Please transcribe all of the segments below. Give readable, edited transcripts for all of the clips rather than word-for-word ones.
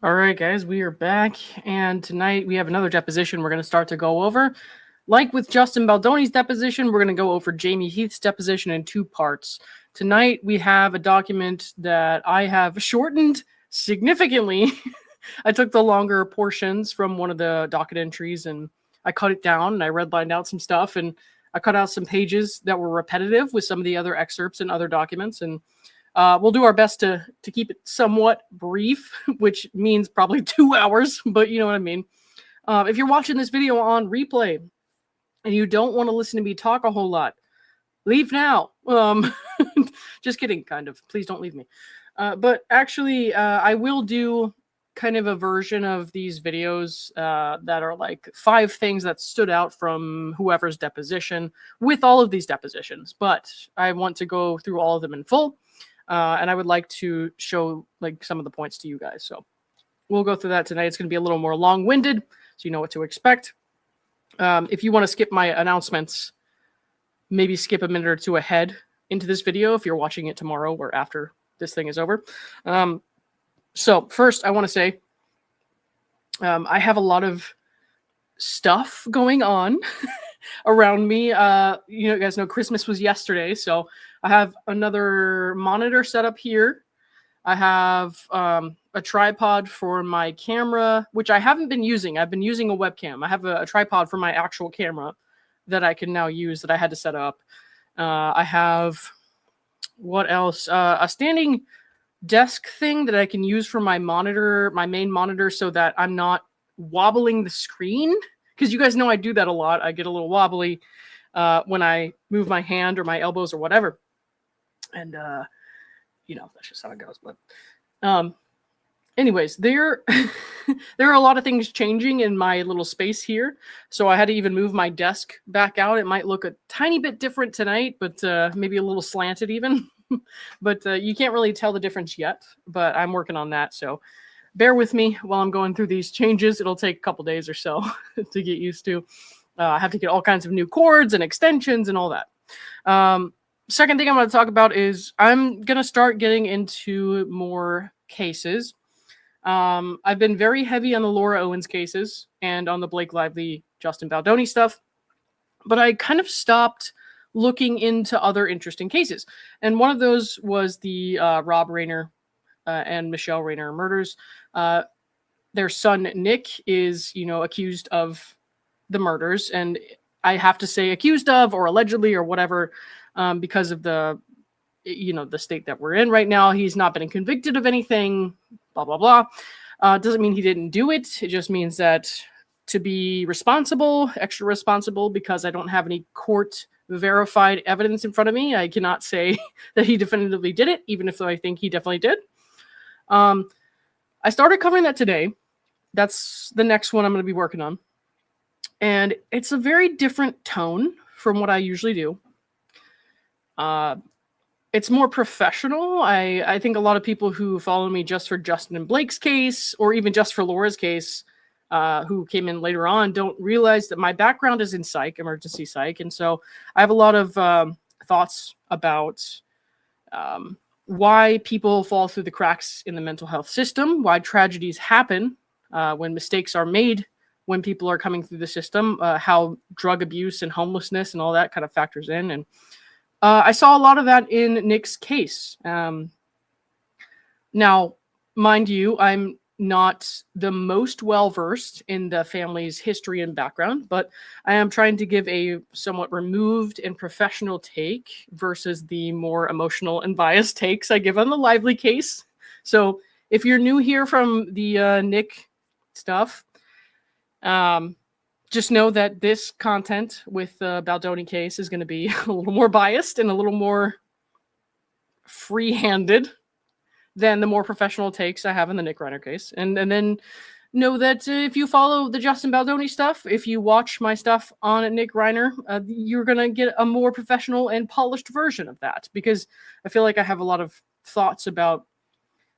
All right, guys, we are back, and tonight we have another deposition we're going to start to go over. Like with Justin Baldoni's deposition, we're going to go over Jamey Heath's deposition in two parts. Tonight we have a document that I have shortened significantly. I took the longer portions from one of the docket entries and I cut it down and I redlined out some stuff and I cut out some pages that were repetitive with some of the other excerpts and other documents, and we'll do our best to keep it somewhat brief, which means probably 2 hours, but you know what I mean. If you're watching this video on replay and you don't want to listen to me talk a whole lot, leave now. Just kidding, kind of. Please don't leave me. But actually, I will do kind of a version of these videos that are like 5 things that stood out from whoever's deposition with all of these depositions. But I want to go through all of them in full. And I would like to show like some of the points to you guys. So we'll go through that tonight. It's going to be a little more long-winded, so you know what to expect. If you want to skip my announcements, maybe skip a minute or two ahead into this video if you're watching it tomorrow or after this thing is over. So first, I want to say I have a lot of stuff going on around me. You guys know Christmas was yesterday, so I have another monitor set up here. I have a tripod for my camera, which I haven't been using. I've been using a webcam. I have a tripod for my actual camera that I can now use that I had to set up. I have, what else? A standing desk thing that I can use for my monitor, my main monitor, so that I'm not wobbling the screen. Because you guys know I do that a lot. I get a little wobbly when I move my hand or my elbows or whatever. And, you know, that's just how it goes. But anyways, there are a lot of things changing in my little space here. So I had to even move my desk back out. It might look a tiny bit different tonight, but maybe a little slanted even. But you can't really tell the difference yet. But I'm working on that. So bear with me while I'm going through these changes. It'll take a couple days or so to get used to. I have to get all kinds of new cords and extensions and all that. Second thing I'm going to talk about is I'm going to start getting into more cases. I've been very heavy on the Laura Owens cases and on the Blake Lively, Justin Baldoni stuff, but I kind of stopped looking into other interesting cases. And one of those was the Rob Rayner and Michelle Rayner murders. Their son, Nick, is, accused of the murders. And I have to say accused of or allegedly or whatever, because of the state that we're in right now. He's not been convicted of anything, blah, blah, blah. Doesn't mean he didn't do it. It just means that to be responsible, extra responsible, because I don't have any court verified evidence in front of me, I cannot say that he definitively did it, even if I think he definitely did. I started covering that today. That's the next one I'm going to be working on. And it's a very different tone from what I usually do. It's more professional. I think a lot of people who follow me just for Justin and Blake's case, or even just for Laura's case, who came in later on, don't realize that my background is in psych, emergency psych. And so I have a lot of thoughts about why people fall through the cracks in the mental health system, why tragedies happen when mistakes are made when people are coming through the system, how drug abuse and homelessness and all that kind of factors in. And I saw a lot of that in Nick's case. Now, mind you, I'm not the most well-versed in the family's history and background, but I am trying to give a somewhat removed and professional take versus the more emotional and biased takes I give on the Lively case. So if you're new here from the Nick stuff, just know that this content with the Baldoni case is going to be a little more biased and a little more free-handed than the more professional takes I have in the Nick Reiner case. And then know that if you follow the Justin Baldoni stuff, if you watch my stuff on Nick Reiner, you're going to get a more professional and polished version of that, because I feel like I have a lot of thoughts about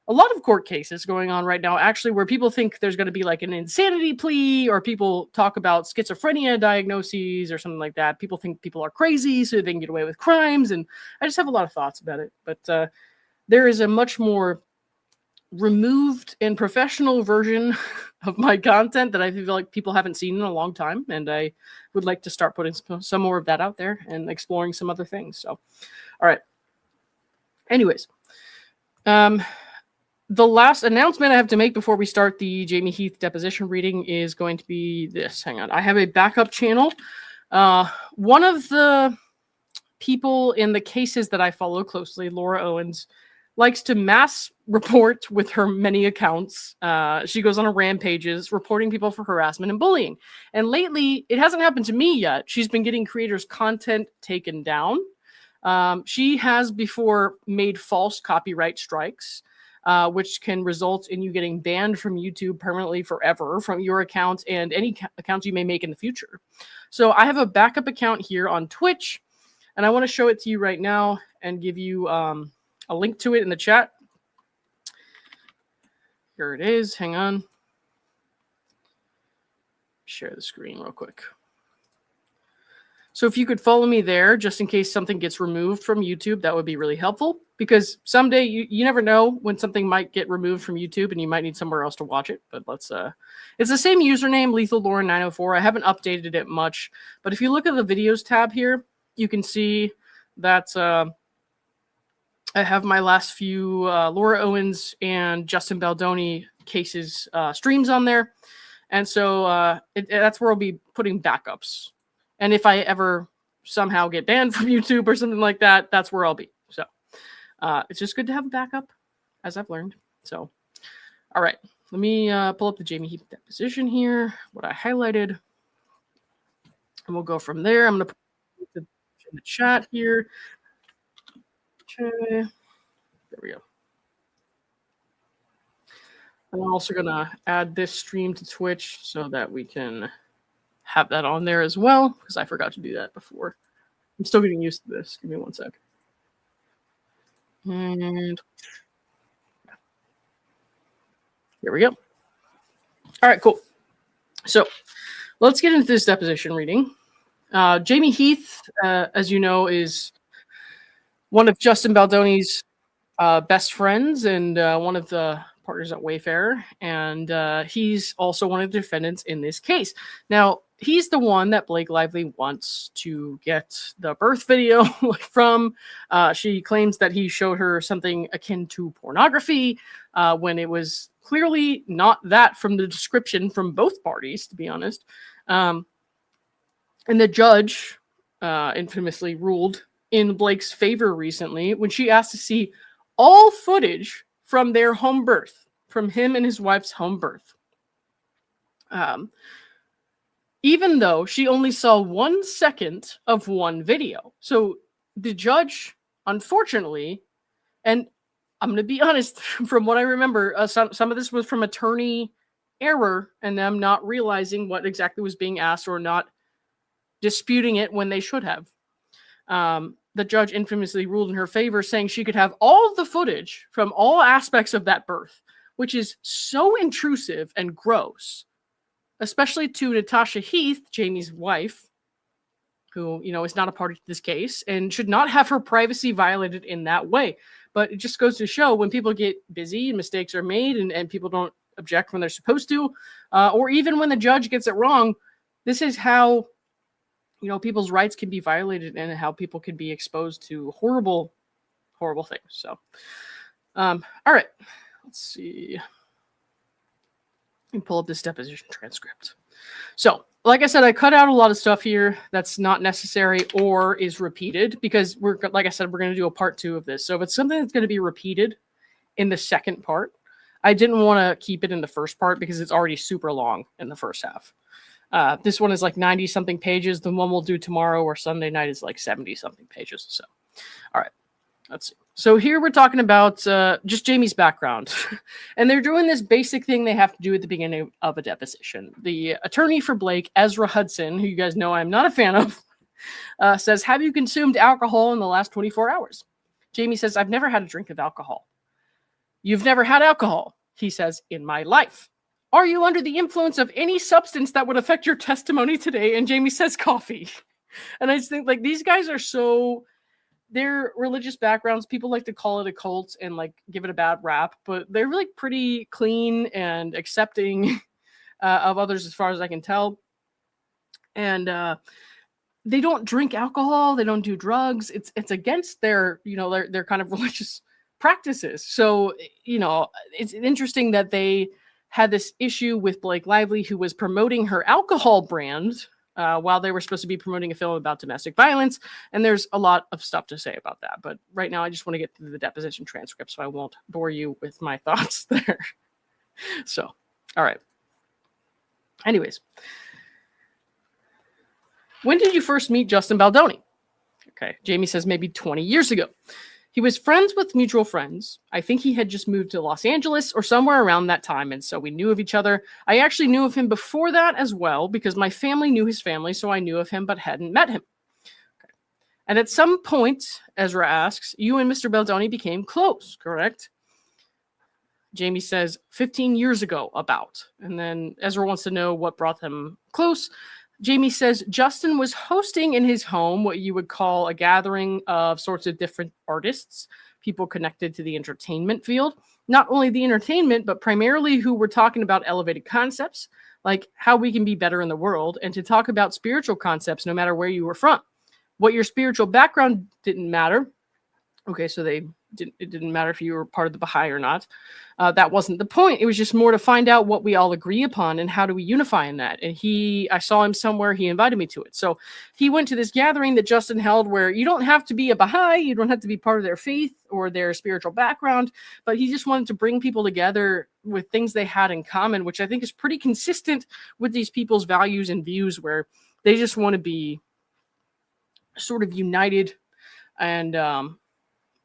a lot of court cases going on right now, actually, where people think there's going to be like an insanity plea, or people talk about schizophrenia diagnoses or something like that. People think people are crazy so they can get away with crimes. And I just have a lot of thoughts about it. But there is a much more removed and professional version of my content that I feel like people haven't seen in a long time, and I would like to start putting some more of that out there and exploring some other things. So, all right. Anyways, the last announcement I have to make before we start the Jamey Heath deposition reading is going to be this. Hang on. I have a backup channel. One of the people in the cases that I follow closely, Laura Owens, likes to mass report with her many accounts. She goes on rampages reporting people for harassment and bullying. And lately, it hasn't happened to me yet. She's been getting creators' content taken down. She has before made false copyright strikes, which can result in you getting banned from YouTube permanently forever from your account and any accounts you may make in the future. So I have a backup account here on Twitch, and I want to show it to you right now and give you a link to it in the chat. Here it is. Hang on. Share the screen real quick. So if you could follow me there, just in case something gets removed from YouTube, that would be really helpful. Because someday you never know when something might get removed from YouTube and you might need somewhere else to watch it. But let's it's the same username, LethalLauren904. I haven't updated it much. But if you look at the videos tab here, you can see that I have my last few Laura Owens and Justin Baldoni cases streams on there. And so that's where I'll be putting backups. And if I ever somehow get banned from YouTube or something like that, that's where I'll be. So it's just good to have a backup, as I've learned. So, all right. Let me pull up the Jamey Heath deposition here, what I highlighted. And we'll go from there. I'm going to put it in the chat here. Okay. There we go. I'm also going to add this stream to Twitch so that we can have that on there as well, because I forgot to do that before. I'm still getting used to this. Give me one sec. And here we go. All right, cool. So let's get into this deposition reading. Jamey Heath, as you know, is one of Justin Baldoni's best friends and one of the partners at Wayfair, and he's also one of the defendants in this case. Now, he's the one that Blake Lively wants to get the birth video from. She claims that he showed her something akin to pornography when it was clearly not that from the description from both parties, to be honest. And the judge infamously ruled in Blake's favor recently when she asked to see all footage from their home birth, from him and his wife's home birth. Even though she only saw 1 second of one video. So the judge, unfortunately, and I'm going to be honest, from what I remember, some of this was from attorney error and them not realizing what exactly was being asked or not disputing it when they should have. The judge infamously ruled in her favor, saying she could have all the footage from all aspects of that birth, which is so intrusive and gross, especially to Natasha Heath, Jamey's wife, who, you know, is not a party to this case and should not have her privacy violated in that way. But it just goes to show when people get busy and mistakes are made and people don't object when they're supposed to, or even when the judge gets it wrong, this is how, you know, people's rights can be violated and how people can be exposed to horrible, horrible things. So, all right, let's see. Let me pull up this deposition transcript. So, like I said, I cut out a lot of stuff here that's not necessary or is repeated because like I said, we're going to do a part 2 of this. So if it's something that's going to be repeated in the second part, I didn't want to keep it in the first part because it's already super long in the first half. This one is like 90 something pages. The one we'll do tomorrow or Sunday night is like 70 something pages. So, all right, let's see. So here we're talking about just Jamey's background. And they're doing this basic thing they have to do at the beginning of a deposition. The attorney for Blake, Ezra Hudson, who you guys know I'm not a fan of, says, have you consumed alcohol in the last 24 hours? Jamey says, I've never had a drink of alcohol. You've never had alcohol, he says, in my life. Are you under the influence of any substance that would affect your testimony today? And Jamey says coffee. And I just think, like, these guys are so their religious backgrounds, people like to call it a cult and like give it a bad rap, but they're really pretty clean and accepting of others as far as I can tell. And they don't drink alcohol, they don't do drugs. It's against their, their kind of religious practices. So, it's interesting that they had this issue with Blake Lively, who was promoting her alcohol brand while they were supposed to be promoting a film about domestic violence. And there's a lot of stuff to say about that. But right now, I just want to get through the deposition transcript, so I won't bore you with my thoughts there. So, all right. Anyways, when did you first meet Justin Baldoni? Okay, Jamey says maybe 20 years ago. He was friends with mutual friends. I think he had just moved to Los Angeles or somewhere around that time, and so we knew of each other. I actually knew of him before that as well, because my family knew his family, so I knew of him but hadn't met him. Okay. And at some point, Ezra asks, you and Mr. Baldoni became close, correct? Jamey says 15 years ago, about. And then Ezra wants to know what brought them close. Jamey says Justin was hosting in his home what you would call a gathering of sorts of different artists, people connected to the entertainment field. Not only the entertainment, but primarily who were talking about elevated concepts, like how we can be better in the world, and to talk about spiritual concepts no matter where you were from. What your spiritual background didn't matter. Okay, so it didn't matter if you were part of the Baha'i or not. That wasn't the point. It was just more to find out what we all agree upon and how do we unify in that. And I saw him somewhere, he invited me to it. So he went to this gathering that Justin held where you don't have to be a Baha'i, you don't have to be part of their faith or their spiritual background, but he just wanted to bring people together with things they had in common, which I think is pretty consistent with these people's values and views, where they just want to be sort of united and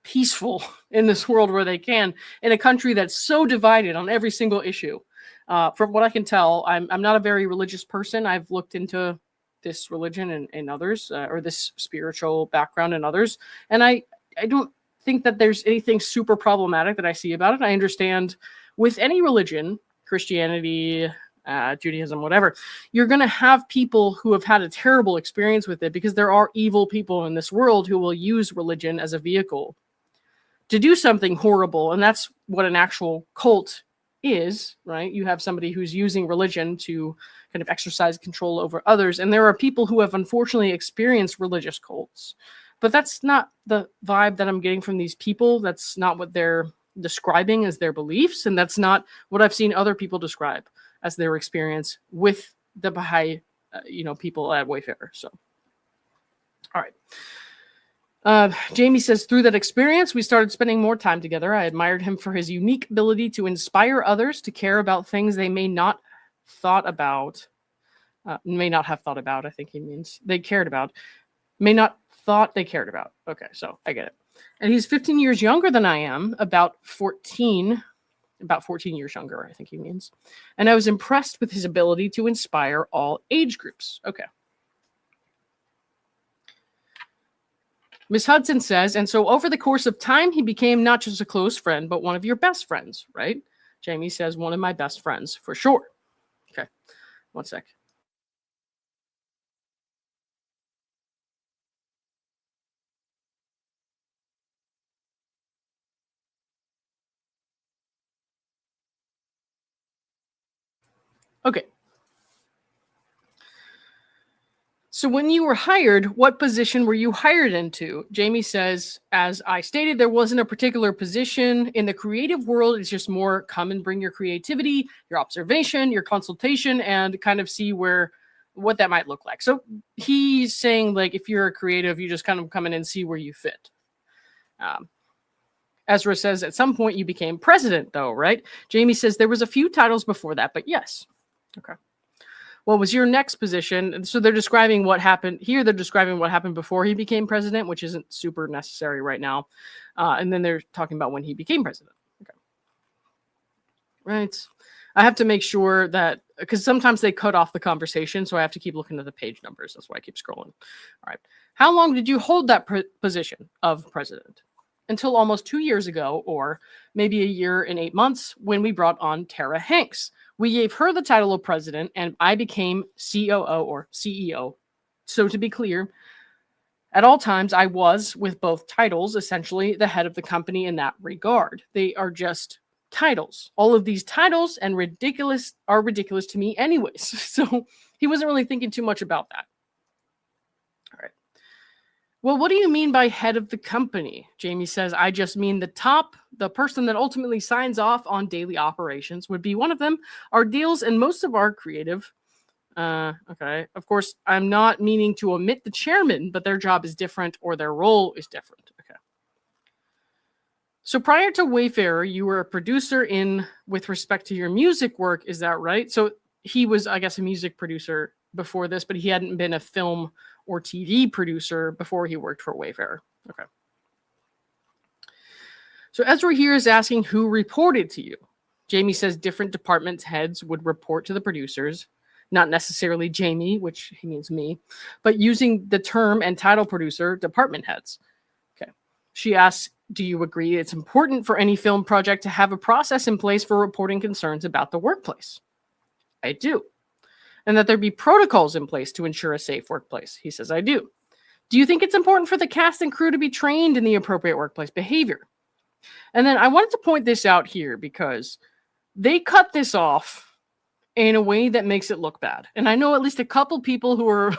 peaceful in this world where they can, in a country that's so divided on every single issue. From what I can tell, I'm not a very religious person. I've looked into this religion and others, or this spiritual background and others, and I don't think that there's anything super problematic that I see about it. I understand with any religion, Christianity, Judaism, whatever, you're going to have people who have had a terrible experience with it, because there are evil people in this world who will use religion as a vehicle to do something horrible. And that's what an actual cult is, right? You have somebody who's using religion to kind of exercise control over others. And there are people who have unfortunately experienced religious cults, but that's not the vibe that I'm getting from these people. That's not what they're describing as their beliefs. And that's not what I've seen other people describe as their experience with the Baha'i, people at Wayfarer. So, all right. Jamey says, through that experience, we started spending more time together. I admired him for his unique ability to inspire others to care about things they may not have thought about. I think he means they cared about. May not thought they cared about. Okay, so I get it. And he's 15 years younger than I am, about 14 years younger, I think he means. And I was impressed with his ability to inspire all age groups. Okay. Miss Hudson says, and so over the course of time, he became not just a close friend, but one of your best friends, right? Jamey says, one of my best friends, for sure. Okay, one sec. Okay. So when you were hired, what position were you hired into? Jamey says, as I stated, there wasn't a particular position. In the creative world, it's just more come and bring your creativity, your observation, your consultation, and kind of see what that might look like. So he's saying, like, if you're a creative, you just kind of come in and see where you fit. Ezra says, at some point you became president, though, right? Jamey says there was a few titles before that, but yes. Okay. What was your next position? So they're describing what happened here. They're describing what happened before he became president, which isn't super necessary right now. And then they're talking about when he became president. Okay. Right. I have to make sure that, because sometimes they cut off the conversation, so I have to keep looking at the page numbers. That's why I keep scrolling. All right. How long did you hold that position of president? Until almost 2 years ago, or maybe a year and 8 months, when we brought on Tara Hanks. We gave her the title of president, and I became COO or CEO. So to be clear, At all times, I was, with both titles, essentially the head of the company in that regard. They are just titles. All of these titles and ridiculous to me anyways. So he wasn't really thinking too much about that. All right. Well, what do you mean by head of the company? Jamey says, I just mean the person that ultimately signs off on daily operations would be one of them. Our deals and most of our creative. Okay. Of course, I'm not meaning to omit the chairman, but their job is different or their role is different. Okay. So prior to Wayfarer, you were a producer with respect to your music work. Is that right? So he was, I guess, a music producer before this, but he hadn't been a film or TV producer before he worked for Wayfarer. Okay. So Ezra here is asking who reported to you. Jamey says different department heads would report to the producers. Not necessarily Jamey, which he means me, but using the term and title producer, department heads. Okay. She asks, do you agree it's important for any film project to have a process in place for reporting concerns about the workplace? I do. And that there be protocols in place to ensure a safe workplace. He says, I do. Do you think it's important for the cast and crew to be trained in the appropriate workplace behavior? And then I wanted to point this out here because they cut this off in a way that makes it look bad. And I know at least a couple people who are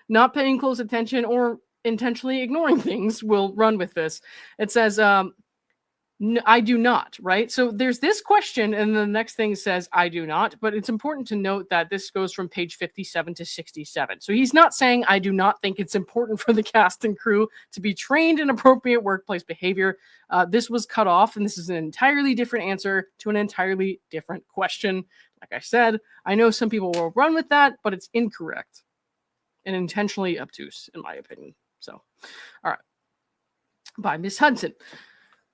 not paying close attention or intentionally ignoring things will run with this. It says, I do not, right? So there's this question, and the next thing says, I do not. But it's important to note that this goes from page 57 to 67. So he's not saying, I do not think it's important for the cast and crew to be trained in appropriate workplace behavior. This was cut off, and this is an entirely different answer to an entirely different question. Like I said, I know some people will run with that, but it's incorrect and intentionally obtuse, in my opinion. So, all right. By Miss Hudson.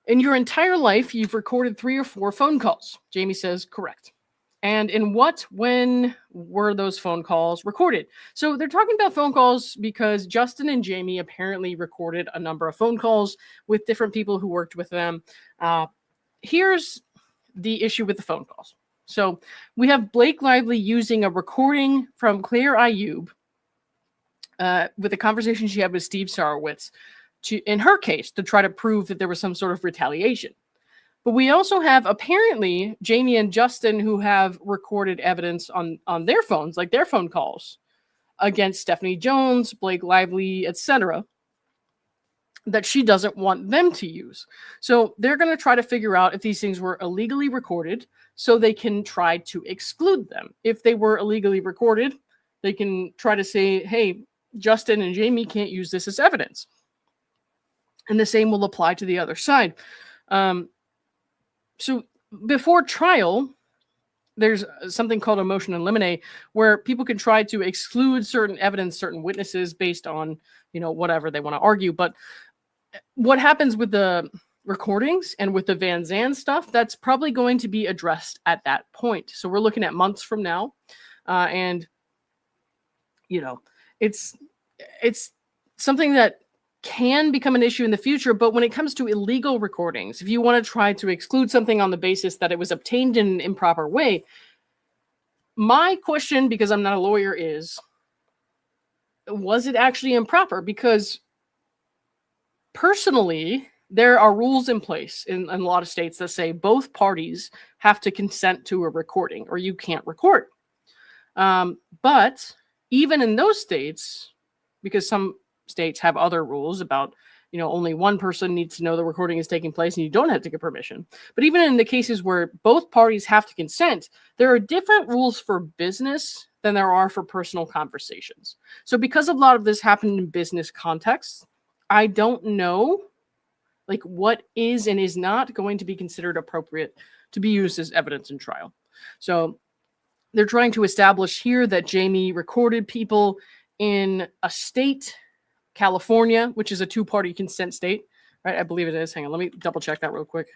In your entire life, you've recorded 3 or 4 phone calls. Jamey says, correct. And when were those phone calls recorded? So they're talking about phone calls because Justin and Jamey apparently recorded a number of phone calls with different people who worked with them. Here's the issue with the phone calls. So we have Blake Lively using a recording from Claire Ayub with a conversation she had with Steve Sarowitz in her case, to try to prove that there was some sort of retaliation. But we also have apparently Jamey and Justin who have recorded evidence on their phones, like their phone calls against Stephanie Jones, Blake Lively, etc., that she doesn't want them to use. So they're going to try to figure out if these things were illegally recorded so they can try to exclude them. If they were illegally recorded, they can try to say, hey, Justin and Jamey can't use this as evidence. And the same will apply to the other side. So before trial, there's something called a motion in limine where people can try to exclude certain evidence, certain witnesses based on, whatever they want to argue. But what happens with the recordings and with the Van Zandt stuff, that's probably going to be addressed at that point. So we're looking at months from now. It's something that can become an issue in the future, but when it comes to illegal recordings, if you want to try to exclude something on the basis that it was obtained in an improper way, my question, because I'm not a lawyer, is, was it actually improper? Because personally, there are rules in place in a lot of states that say both parties have to consent to a recording or you can't record. But even in those states, because some states have other rules about, only one person needs to know the recording is taking place and you don't have to get permission. But even in the cases where both parties have to consent, there are different rules for business than there are for personal conversations. So because a lot of this happened in business contexts, I don't know what is and is not going to be considered appropriate to be used as evidence in trial. So they're trying to establish here that Jamey recorded people in a state, California, which is a 2-party consent state, right? I believe it is. Hang on, let me double check that real quick.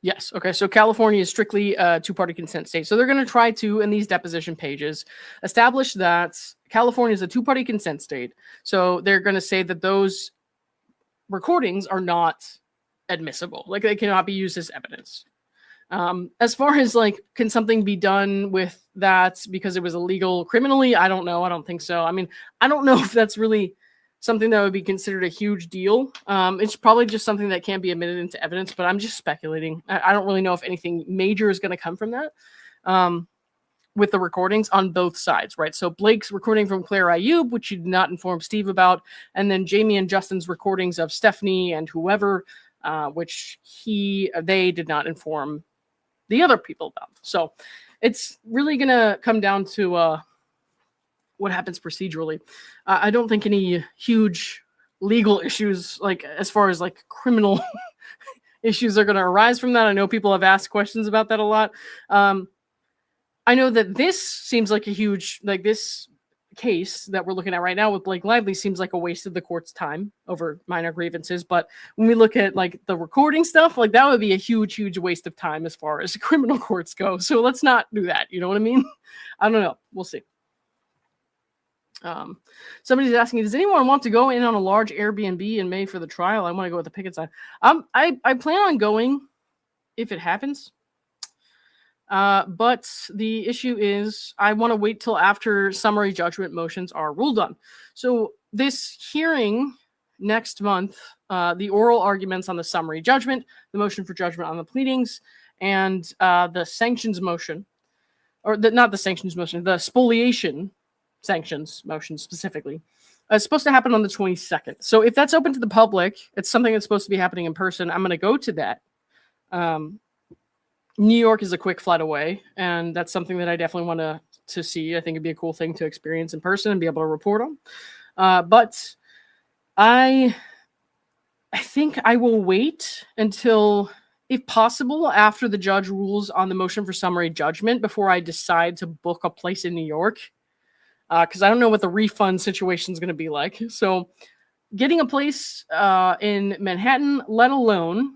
Yes. Okay. So California is strictly a 2-party consent state. So they're going to try to, in these deposition pages, establish that California is a 2-party consent state. So they're going to say that those recordings are not admissible. They cannot be used as evidence. As far as like, can something be done with that because it was illegal criminally? I don't know. I don't think so. I mean, I don't know if that's really something that would be considered a huge deal. It's probably just something that can't be admitted into evidence, but I'm just speculating. I don't really know if anything major is going to come from that. With the recordings on both sides, right? So Blake's recording from Claire Ayub, which he did not inform Steve about, and then Jamey and Justin's recordings of Stephanie and whoever, which they did not inform the other people about. So it's really gonna come down to what happens procedurally. I don't think any huge legal issues, like as far as like criminal issues, are gonna arise from that. I know people have asked questions about that a lot. I know that this seems like a huge, like this case that we're looking at right now with Blake Lively seems like a waste of the court's time over minor grievances. But when we look at like the recording stuff, like that would be a huge waste of time as far as criminal courts go. So let's not do that. You know what I mean? I don't know. We'll see. Somebody's asking, does anyone want to go in on a large Airbnb in May for the trial? I want to go with the picket sign. I plan on going if it happens. But the issue is I want to wait till after summary judgment motions are ruled on. So this hearing next month, the oral arguments on the summary judgment, the motion for judgment on the pleadings, and the sanctions motion, or not the sanctions motion, the spoliation sanctions motion specifically, it's supposed to happen on the 22nd. So if that's open to the public, it's something that's supposed to be happening in person. I'm going to go to that. New York is a quick flight away, and that's something that I definitely want to see. I think it'd be a cool thing to experience in person and be able to report on. But I think I will wait until, if possible, after the judge rules on the motion for summary judgment before I decide to book a place in New York, because I don't know what the refund situation is going to be like. So getting a place in Manhattan, let alone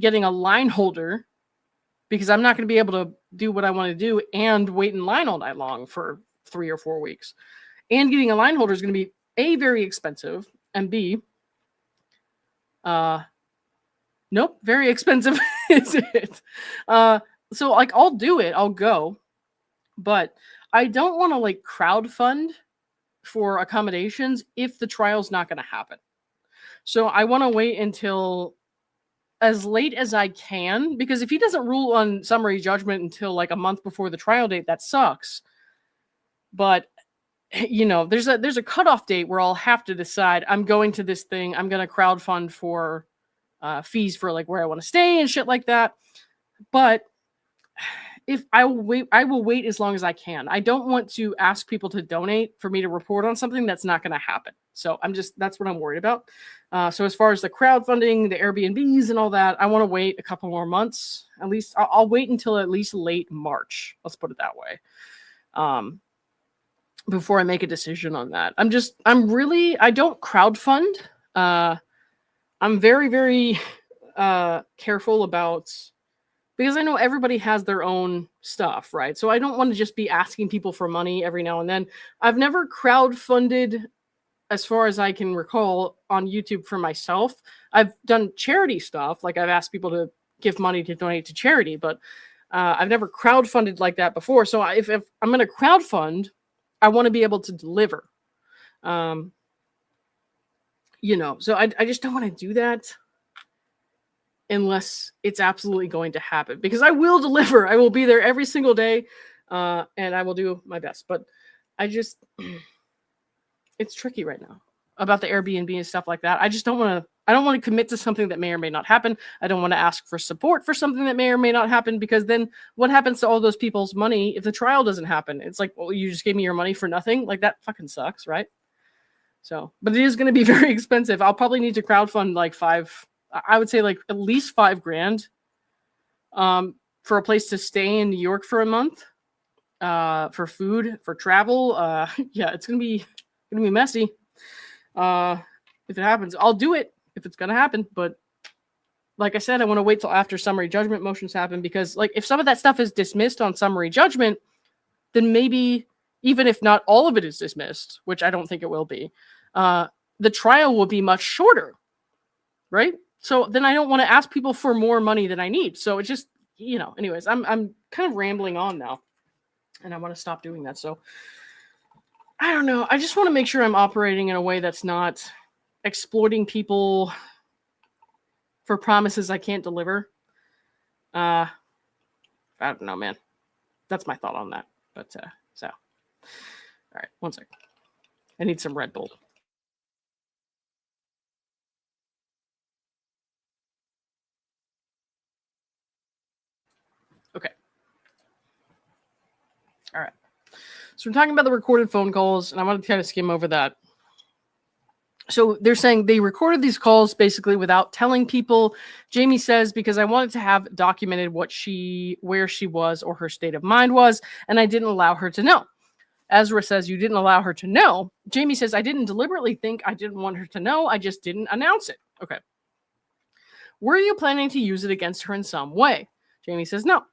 getting a line holder, because I'm not going to be able to do what I want to do and wait in line all night long for 3 or 4 weeks. And getting a line holder is going to be A, very expensive, and B, nope, very expensive is it. So like I'll do it, I'll go, but I don't want to like crowdfund for accommodations if the trial's not going to happen. So I want to wait until as late as I can, because if he doesn't rule on summary judgment until like a month before the trial date, that sucks. But you know, there's a cutoff date where I'll have to decide I'm going to this thing. I'm going to crowdfund for fees for like where I want to stay and shit like that. But if I will wait as long as I can. I don't want to ask people to donate for me to report on something that's not going to happen. So that's what I'm worried about. So as far as the crowdfunding, the Airbnbs and all that, I want to wait a couple more months. At least I'll wait until at least late March. Let's put it that way. Before I make a decision on that. I don't crowdfund. I'm very, very careful about, because I know everybody has their own stuff, right? So I don't want to just be asking people for money every now and then. I've never crowdfunded, as far as I can recall, on YouTube for myself. I've done charity stuff, like I've asked people to give money to donate to charity, but I've never crowdfunded like that before. So if I'm going to crowdfund, I want to be able to deliver. So I just don't want to do that unless it's absolutely going to happen, because I will deliver. I will be there every single day, and I will do my best. But it's tricky right now about the Airbnb and stuff like that. I don't want to commit to something that may or may not happen. I don't want to ask for support for something that may or may not happen, because then what happens to all those people's money if the trial doesn't happen? It's like, well, you just gave me your money for nothing. Like, that fucking sucks, right? So, but it is going to be very expensive. I'll probably need to crowdfund like I would say like at least $5,000 for a place to stay in New York for a month, for food, for travel. Yeah, it's going to be messy. If it happens, I'll do it if it's going to happen. But like I said, I want to wait till after summary judgment motions happen, because like if some of that stuff is dismissed on summary judgment, then maybe even if not all of it is dismissed, which I don't think it will be, the trial will be much shorter, right? So then I don't want to ask people for more money than I need. So it's just anyways, I'm kind of rambling on now, and I want to stop doing that. So I don't know. I just want to make sure I'm operating in a way that's not exploiting people for promises I can't deliver. I don't know, man. That's my thought on that. But so, all right, one second. I need some Red Bull. Okay. All right. So we're talking about the recorded phone calls, and I want to kind of skim over that. So they're saying they recorded these calls basically without telling people. Jamey says, because I wanted to have documented where she was or her state of mind was, and I didn't allow her to know. Ezra says, you didn't allow her to know. Jamey says, I didn't deliberately think I didn't want her to know. I just didn't announce it. Okay. Were you planning to use it against her in some way? Jamey says, no.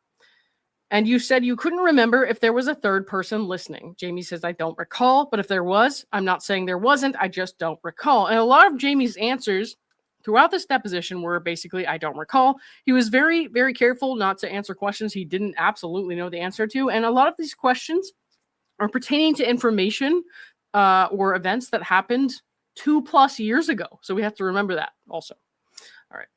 And you said you couldn't remember if there was a third person listening. Jamey says, I don't recall, but if there was, I'm not saying there wasn't, I just don't recall. And a lot of Jamey's answers throughout this deposition were basically, I don't recall. He was very, very careful not to answer questions he didn't absolutely know the answer to. And a lot of these questions are pertaining to information or events that happened 2+ years ago. So we have to remember that also. All right.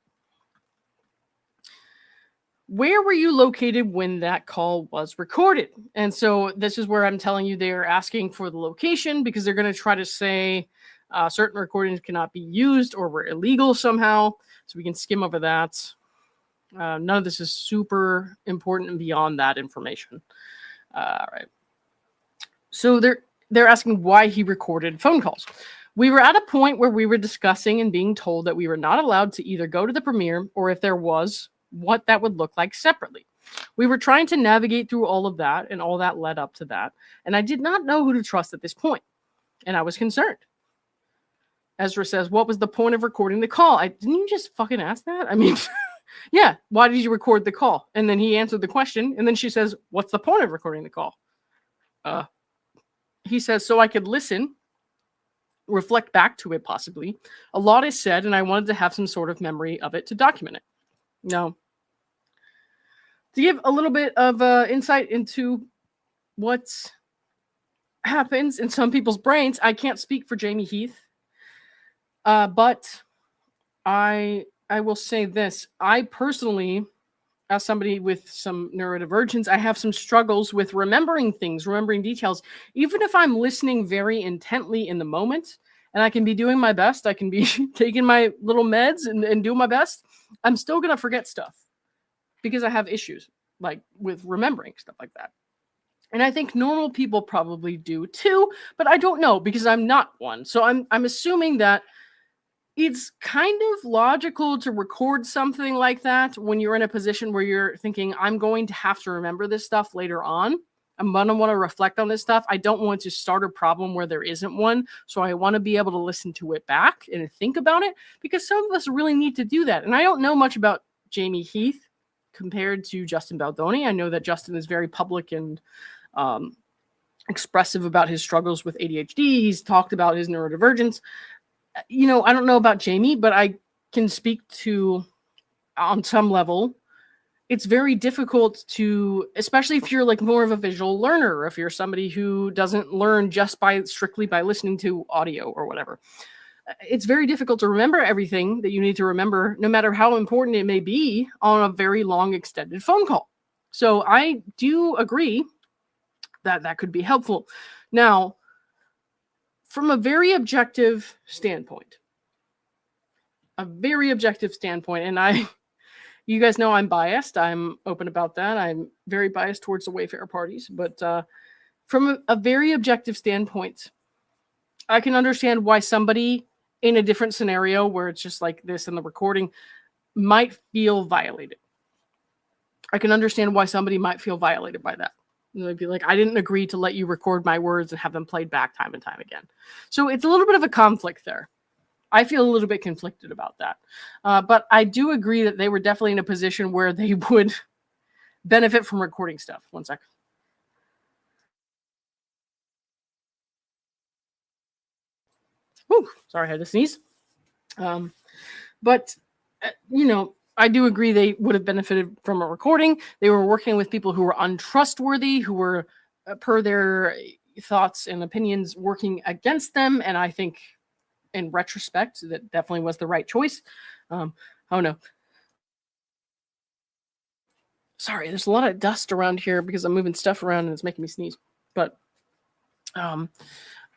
Where were you located when that call was recorded? And so this is where I'm telling you they're asking for the location because they're going to try to say certain recordings cannot be used or were illegal somehow. So we can skim over that. None of this is super important and beyond that information. All right. So they're asking why he recorded phone calls. We were at a point where we were discussing and being told that we were not allowed to either go to the premiere or if there was, what that would look like separately. We were trying to navigate through all of that, and all that led up to that. And I did not know who to trust at this point, and I was concerned. Ezra says, what was the point of recording the call? Didn't you just fucking ask that? I mean, yeah, why did you record the call? And then he answered the question, and then she says, what's the point of recording the call? He says, so I could listen, reflect back to it possibly. A lot is said, and I wanted to have some sort of memory of it to document it. No. To give a little bit of insight into what happens in some people's brains, I can't speak for Jamey Heath, but I will say this. I personally, as somebody with some neurodivergence, I have some struggles with remembering things, remembering details, even if I'm listening very intently in the moment, and I can be doing my best, I can be taking my little meds and doing my best, I'm still going to forget stuff because I have issues like with remembering stuff like that. And I think normal people probably do too, but I don't know because I'm not one. So I'm assuming that it's kind of logical to record something like that when you're in a position where you're thinking, I'm going to have to remember this stuff later on. I'm going to want to reflect on this stuff. I don't want to start a problem where there isn't one. So I want to be able to listen to it back and think about it because some of us really need to do that. And I don't know much about Jamey Heath compared to Justin Baldoni. I know that Justin is very public and expressive about his struggles with ADHD. He's talked about his neurodivergence. I don't know about Jamey, but I can speak to, on some level, it's very difficult to, especially if you're like more of a visual learner, or if you're somebody who doesn't learn just strictly by listening to audio or whatever. It's very difficult to remember everything that you need to remember, no matter how important it may be, on a very long extended phone call. So I do agree that that could be helpful. Now, from a very objective standpoint, and you guys know I'm biased. I'm open about that. I'm very biased towards the Wayfarer parties, but from a very objective standpoint, I can understand why somebody in a different scenario where it's just like this in the recording might feel violated. I can understand why somebody might feel violated by that. They'd be like, I didn't agree to let you record my words and have them played back time and time again. So it's a little bit of a conflict there. I feel a little bit conflicted about that. But I do agree that they were definitely in a position where they would benefit from recording stuff. One second. Whew, sorry, I had to sneeze. But, I do agree they would have benefited from a recording. They were working with people who were untrustworthy, who were, per their thoughts and opinions, working against them. And I think in retrospect, that definitely was the right choice. Oh no. Sorry, there's a lot of dust around here because I'm moving stuff around and it's making me sneeze. But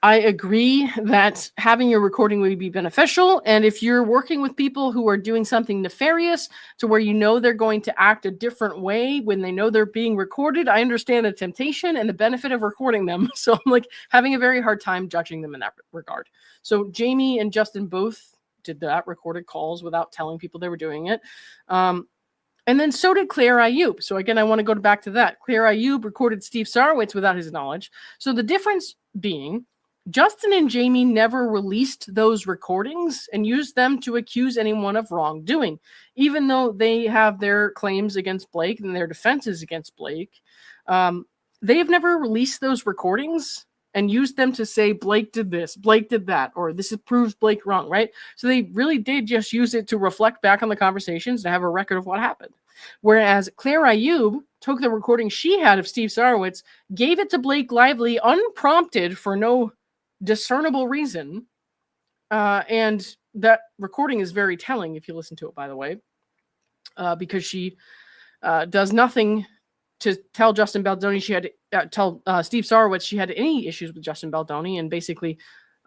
I agree that having your recording would be beneficial. And if you're working with people who are doing something nefarious to where you know they're going to act a different way when they know they're being recorded, I understand the temptation and the benefit of recording them. So I'm like having a very hard time judging them in that regard. So Jamey and Justin both did that, recorded calls without telling people they were doing it. And then so did Claire Ayub. So again, I want to go back to that. Claire Ayub recorded Steve Sarowitz without his knowledge. So the difference being, Justin and Jamey never released those recordings and used them to accuse anyone of wrongdoing, even though they have their claims against Blake and their defenses against Blake. They have never released those recordings and used them to say Blake did this, Blake did that, or this proves Blake wrong, right? So they really did just use it to reflect back on the conversations to have a record of what happened. Whereas Claire Ayub took the recording she had of Steve Sarowitz, gave it to Blake Lively unprompted for no discernible reason. And that recording is very telling if you listen to it, by the way, because she does nothing to tell Justin Baldoni she had to tell Steve Sarowitz she had any issues with Justin Baldoni, and basically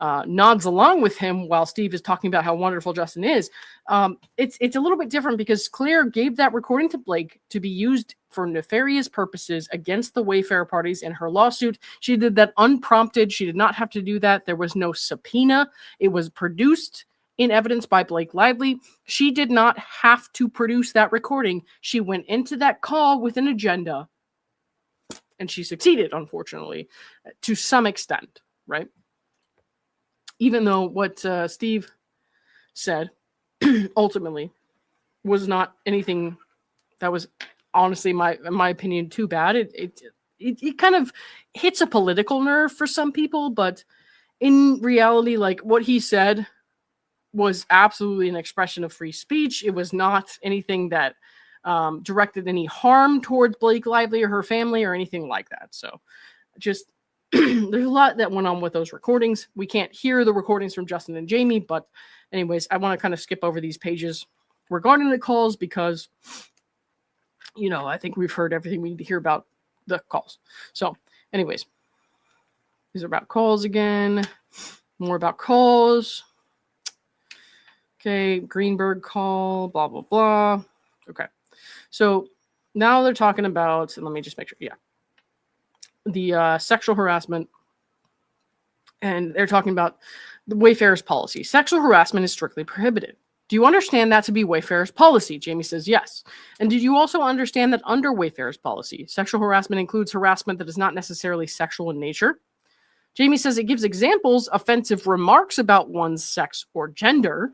nods along with him while Steve is talking about how wonderful Justin is. It's a little bit different because Claire gave that recording to Blake to be used for nefarious purposes against the Wayfair parties in her lawsuit. She did that unprompted. She did not have to do that. There was no subpoena. It was produced in evidence by Blake Lively. She did not have to produce that recording. She went into that call with an agenda, and she succeeded, unfortunately, to some extent, right? Even though what Steve said ultimately was not anything that was honestly, in my opinion, too bad. It kind of hits a political nerve for some people, but in reality, like what he said was absolutely an expression of free speech. It was not anything that directed any harm towards Blake Lively or her family or anything like that. So just there's a lot that went on with those recordings. We can't hear the recordings from Justin and Jamey, but anyways, I want to kind of skip over these pages regarding the calls because, you know, I think we've heard everything we need to hear about the calls. So anyways, these are about calls again, more about calls. Okay, Greenberg call, blah, blah, blah. Okay, so now they're talking about, and let me just make sure, yeah, the sexual harassment, and they're talking about the Wayfair's policy. Sexual harassment is strictly prohibited. Do you understand that to be Wayfair's policy? Jamey says yes. And did you also understand that under Wayfair's policy, sexual harassment includes harassment that is not necessarily sexual in nature? Jamey says it gives examples, offensive remarks about one's sex or gender.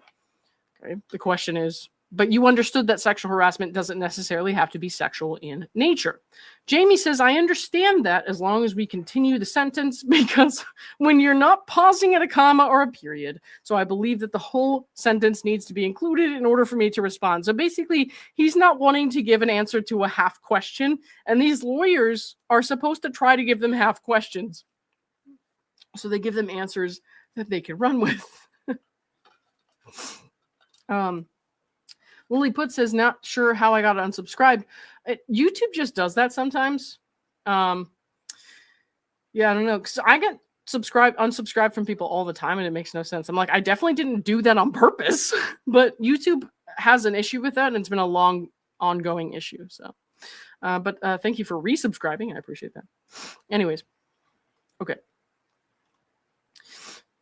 Okay. The question is, but you understood that sexual harassment doesn't necessarily have to be sexual in nature. Jamey says, I understand that as long as we continue the sentence, because when you're not pausing at a comma or a period, so I believe that the whole sentence needs to be included in order for me to respond. So basically, he's not wanting to give an answer to a half question, and these lawyers are supposed to try to give them half questions. So they give them answers that they can run with. Lily Put says, not sure how I got unsubscribed. YouTube just does that sometimes. Yeah, I don't know. Because I get unsubscribed from people all the time, and it makes no sense. I'm like, I definitely didn't do that on purpose. But YouTube has an issue with that, and it's been a long, ongoing issue. So, but thank you for resubscribing. I appreciate that. Anyways, okay.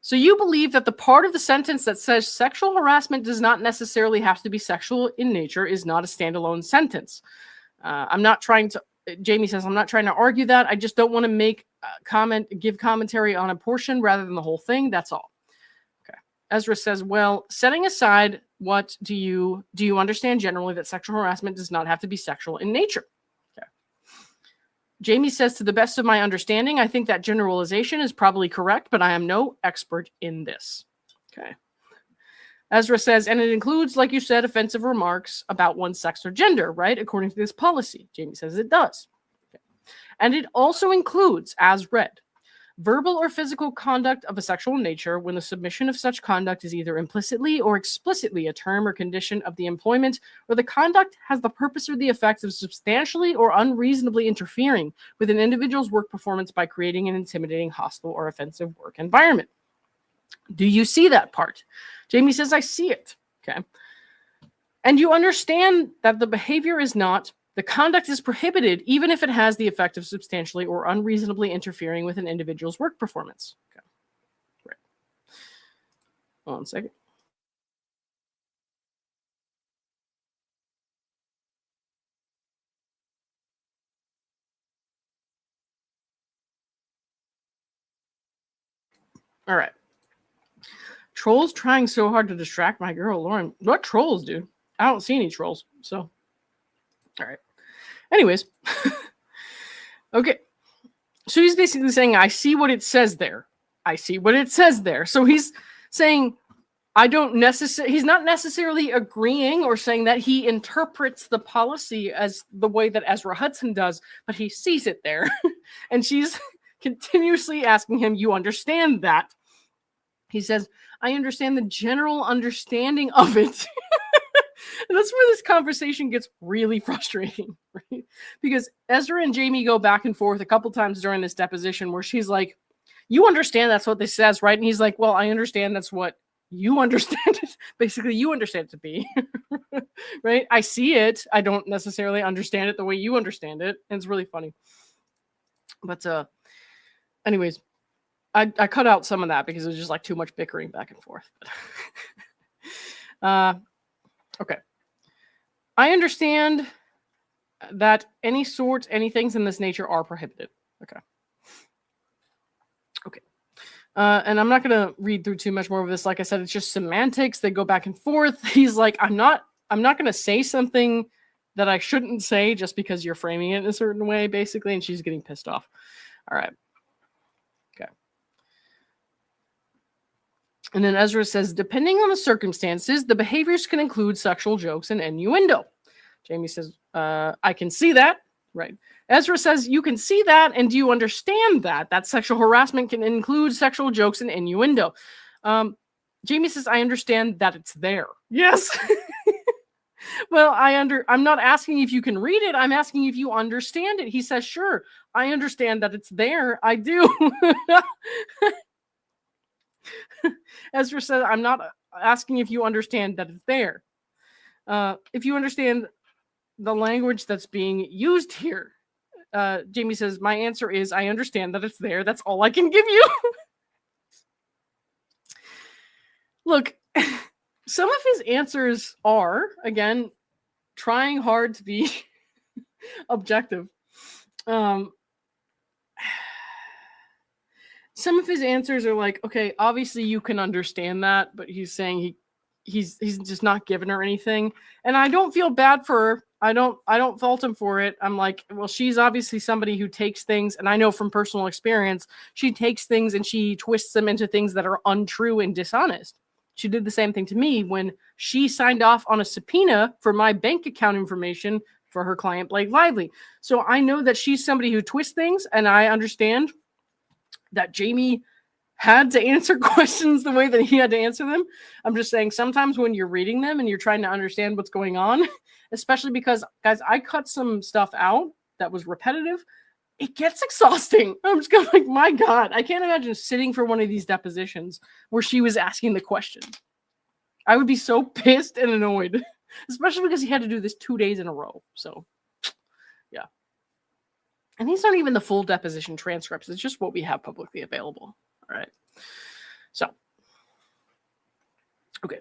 So you believe that the part of the sentence that says sexual harassment does not necessarily have to be sexual in nature is not a standalone sentence. I'm not trying to, Jamey says, I'm not trying to argue that. I just don't want to give commentary on a portion rather than the whole thing. That's all. Okay. Ezra says, well, setting aside what do you understand generally that sexual harassment does not have to be sexual in nature? Jamey says, to the best of my understanding, I think that generalization is probably correct, but I am no expert in this. Okay. Ezra says, and it includes, like you said, offensive remarks about one's sex or gender, right? According to this policy. Jamey says it does. Okay. And it also includes, as read, verbal or physical conduct of a sexual nature when the submission of such conduct is either implicitly or explicitly a term or condition of the employment, or the conduct has the purpose or the effect of substantially or unreasonably interfering with an individual's work performance by creating an intimidating, hostile, or offensive work environment. Do you see that part? Jamey says, I see it. Okay. And you understand that the behavior is not, the conduct is prohibited, even if it has the effect of substantially or unreasonably interfering with an individual's work performance. Okay. Right. Hold on a second. All right. Trolls trying so hard to distract my girl, Lauren. What trolls, dude? I don't see any trolls. So, all right. Anyways. Okay. So he's basically saying, I see what it says there. I see what it says there. So he's saying, he's not necessarily agreeing or saying that he interprets the policy as the way that Ezra Hudson does, but he sees it there. And she's continuously asking him, you understand that? He says, I understand the general understanding of it. And that's where this conversation gets really frustrating, right? Because Ezra and Jamey go back and forth a couple times during this deposition where she's like, you understand that's what this says, right? And he's like, well, I understand that's what you understand it. Basically, you understand it to be, right? I see it. I don't necessarily understand it the way you understand it. And it's really funny. But anyways, I cut out some of that because it was just like too much bickering back and forth. Okay. I understand that any things in this nature are prohibited. Okay. Okay. And I'm not going to read through too much more of this. Like I said, it's just semantics. They go back and forth. He's like, I'm not going to say something that I shouldn't say just because you're framing it in a certain way, basically. And she's getting pissed off. All right. Okay. And then Ezra says, depending on the circumstances, the behaviors can include sexual jokes and innuendo. Jamey says, I can see that. Right. Ezra says, you can see that, and do you understand that sexual harassment can include sexual jokes and innuendo? Jamey says, I understand that it's there. Yes. Well, I'm not asking if you can read it. I'm asking if you understand it. He says, sure, I understand that it's there. I do. Ezra says, I'm not asking if you understand that it's there. If you understand the language that's being used here. Jamey says, my answer is, I understand that it's there. That's all I can give you. Look, some of his answers are, again, trying hard to be objective. Some of his answers are like, okay, obviously you can understand that, but he's saying he's just not giving her anything. And I don't feel bad for her. I don't fault him for it. I'm like, well, she's obviously somebody who takes things, and I know from personal experience, she takes things and she twists them into things that are untrue and dishonest. She did the same thing to me when she signed off on a subpoena for my bank account information for her client, Blake Lively. So I know that she's somebody who twists things, and I understand that Jamey had to answer questions the way that he had to answer them. I'm just saying sometimes when you're reading them and you're trying to understand what's going on, especially because, guys, I cut some stuff out that was repetitive. It gets exhausting. I'm just going like, my God, I can't imagine sitting for one of these depositions where she was asking the questions. I would be so pissed and annoyed, especially because he had to do this 2 days in a row. So, yeah. And these aren't even the full deposition transcripts. It's just what we have publicly available. All right. So, okay.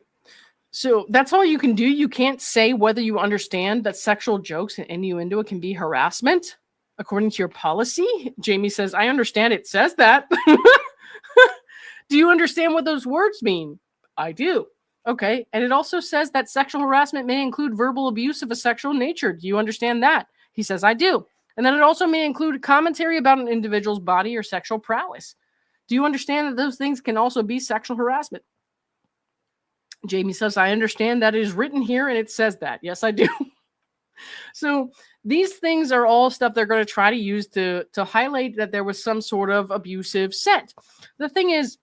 So that's all you can do. You can't say whether you understand that sexual jokes and innuendo can be harassment according to your policy. Jamey says, I understand it says that. Do you understand what those words mean? I do. Okay. And it also says that sexual harassment may include verbal abuse of a sexual nature. Do you understand that? He says, I do. And then it also may include commentary about an individual's body or sexual prowess. Do you understand that those things can also be sexual harassment? Jamey says, I understand that it is written here and it says that. Yes, I do. So these things are all stuff they're going to try to use to highlight that there was some sort of abusive set. The thing is,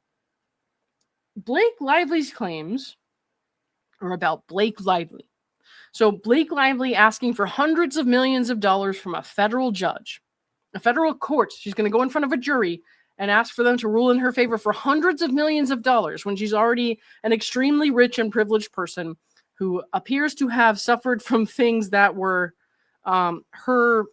Blake Lively's claims are about Blake Lively. So Blake Lively asking for hundreds of millions of dollars from a federal judge, a federal court. She's going to go in front of a jury and ask for them to rule in her favor for hundreds of millions of dollars when she's already an extremely rich and privileged person who appears to have suffered from things that were her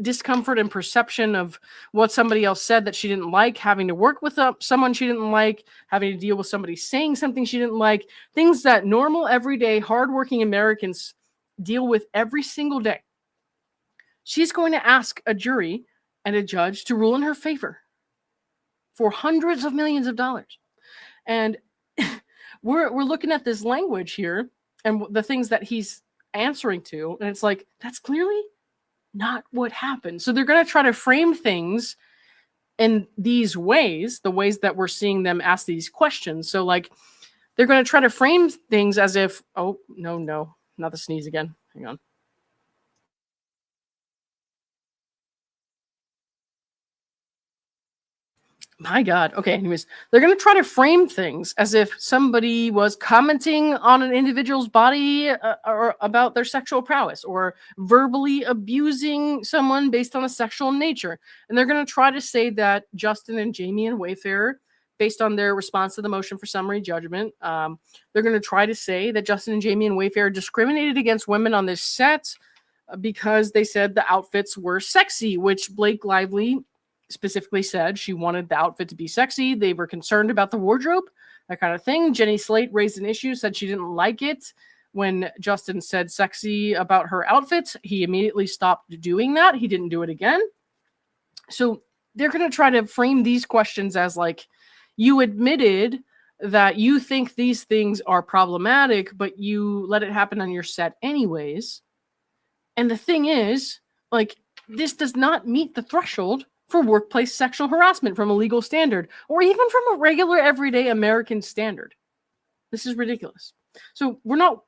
discomfort and perception of what somebody else said that she didn't like, having to work with someone she didn't like, having to deal with somebody saying something she didn't like, things that normal, everyday, hardworking Americans deal with every single day. She's going to ask a jury and a judge to rule in her favor for hundreds of millions of dollars. And we're looking at this language here and the things that he's answering to, and it's like, that's clearly not what happened. So they're going to try to frame things in these ways, the ways that we're seeing them ask these questions. So like, they're going to try to frame things as if, oh, no, not the sneeze again. Hang on. My God. Okay. Anyways, they're going to try to frame things as if somebody was commenting on an individual's body or about their sexual prowess or verbally abusing someone based on a sexual nature. And they're going to try to say that Justin and Jamey and Wayfair, based on their response to the motion for summary judgment, they're going to try to say that Justin and Jamey and Wayfair discriminated against women on this set because they said the outfits were sexy, which Blake Lively specifically said she wanted the outfit to be sexy. They were concerned about the wardrobe, that kind of thing. Jenny Slate raised an issue, said she didn't like it when Justin said sexy about her outfit. He immediately stopped doing that. He didn't do it again. So they're going to try to frame these questions as like, you admitted that you think these things are problematic, but you let it happen on your set anyways. And the thing is, like, this does not meet the threshold for workplace sexual harassment from a legal standard, or even from a regular everyday American standard. This is ridiculous. So we're not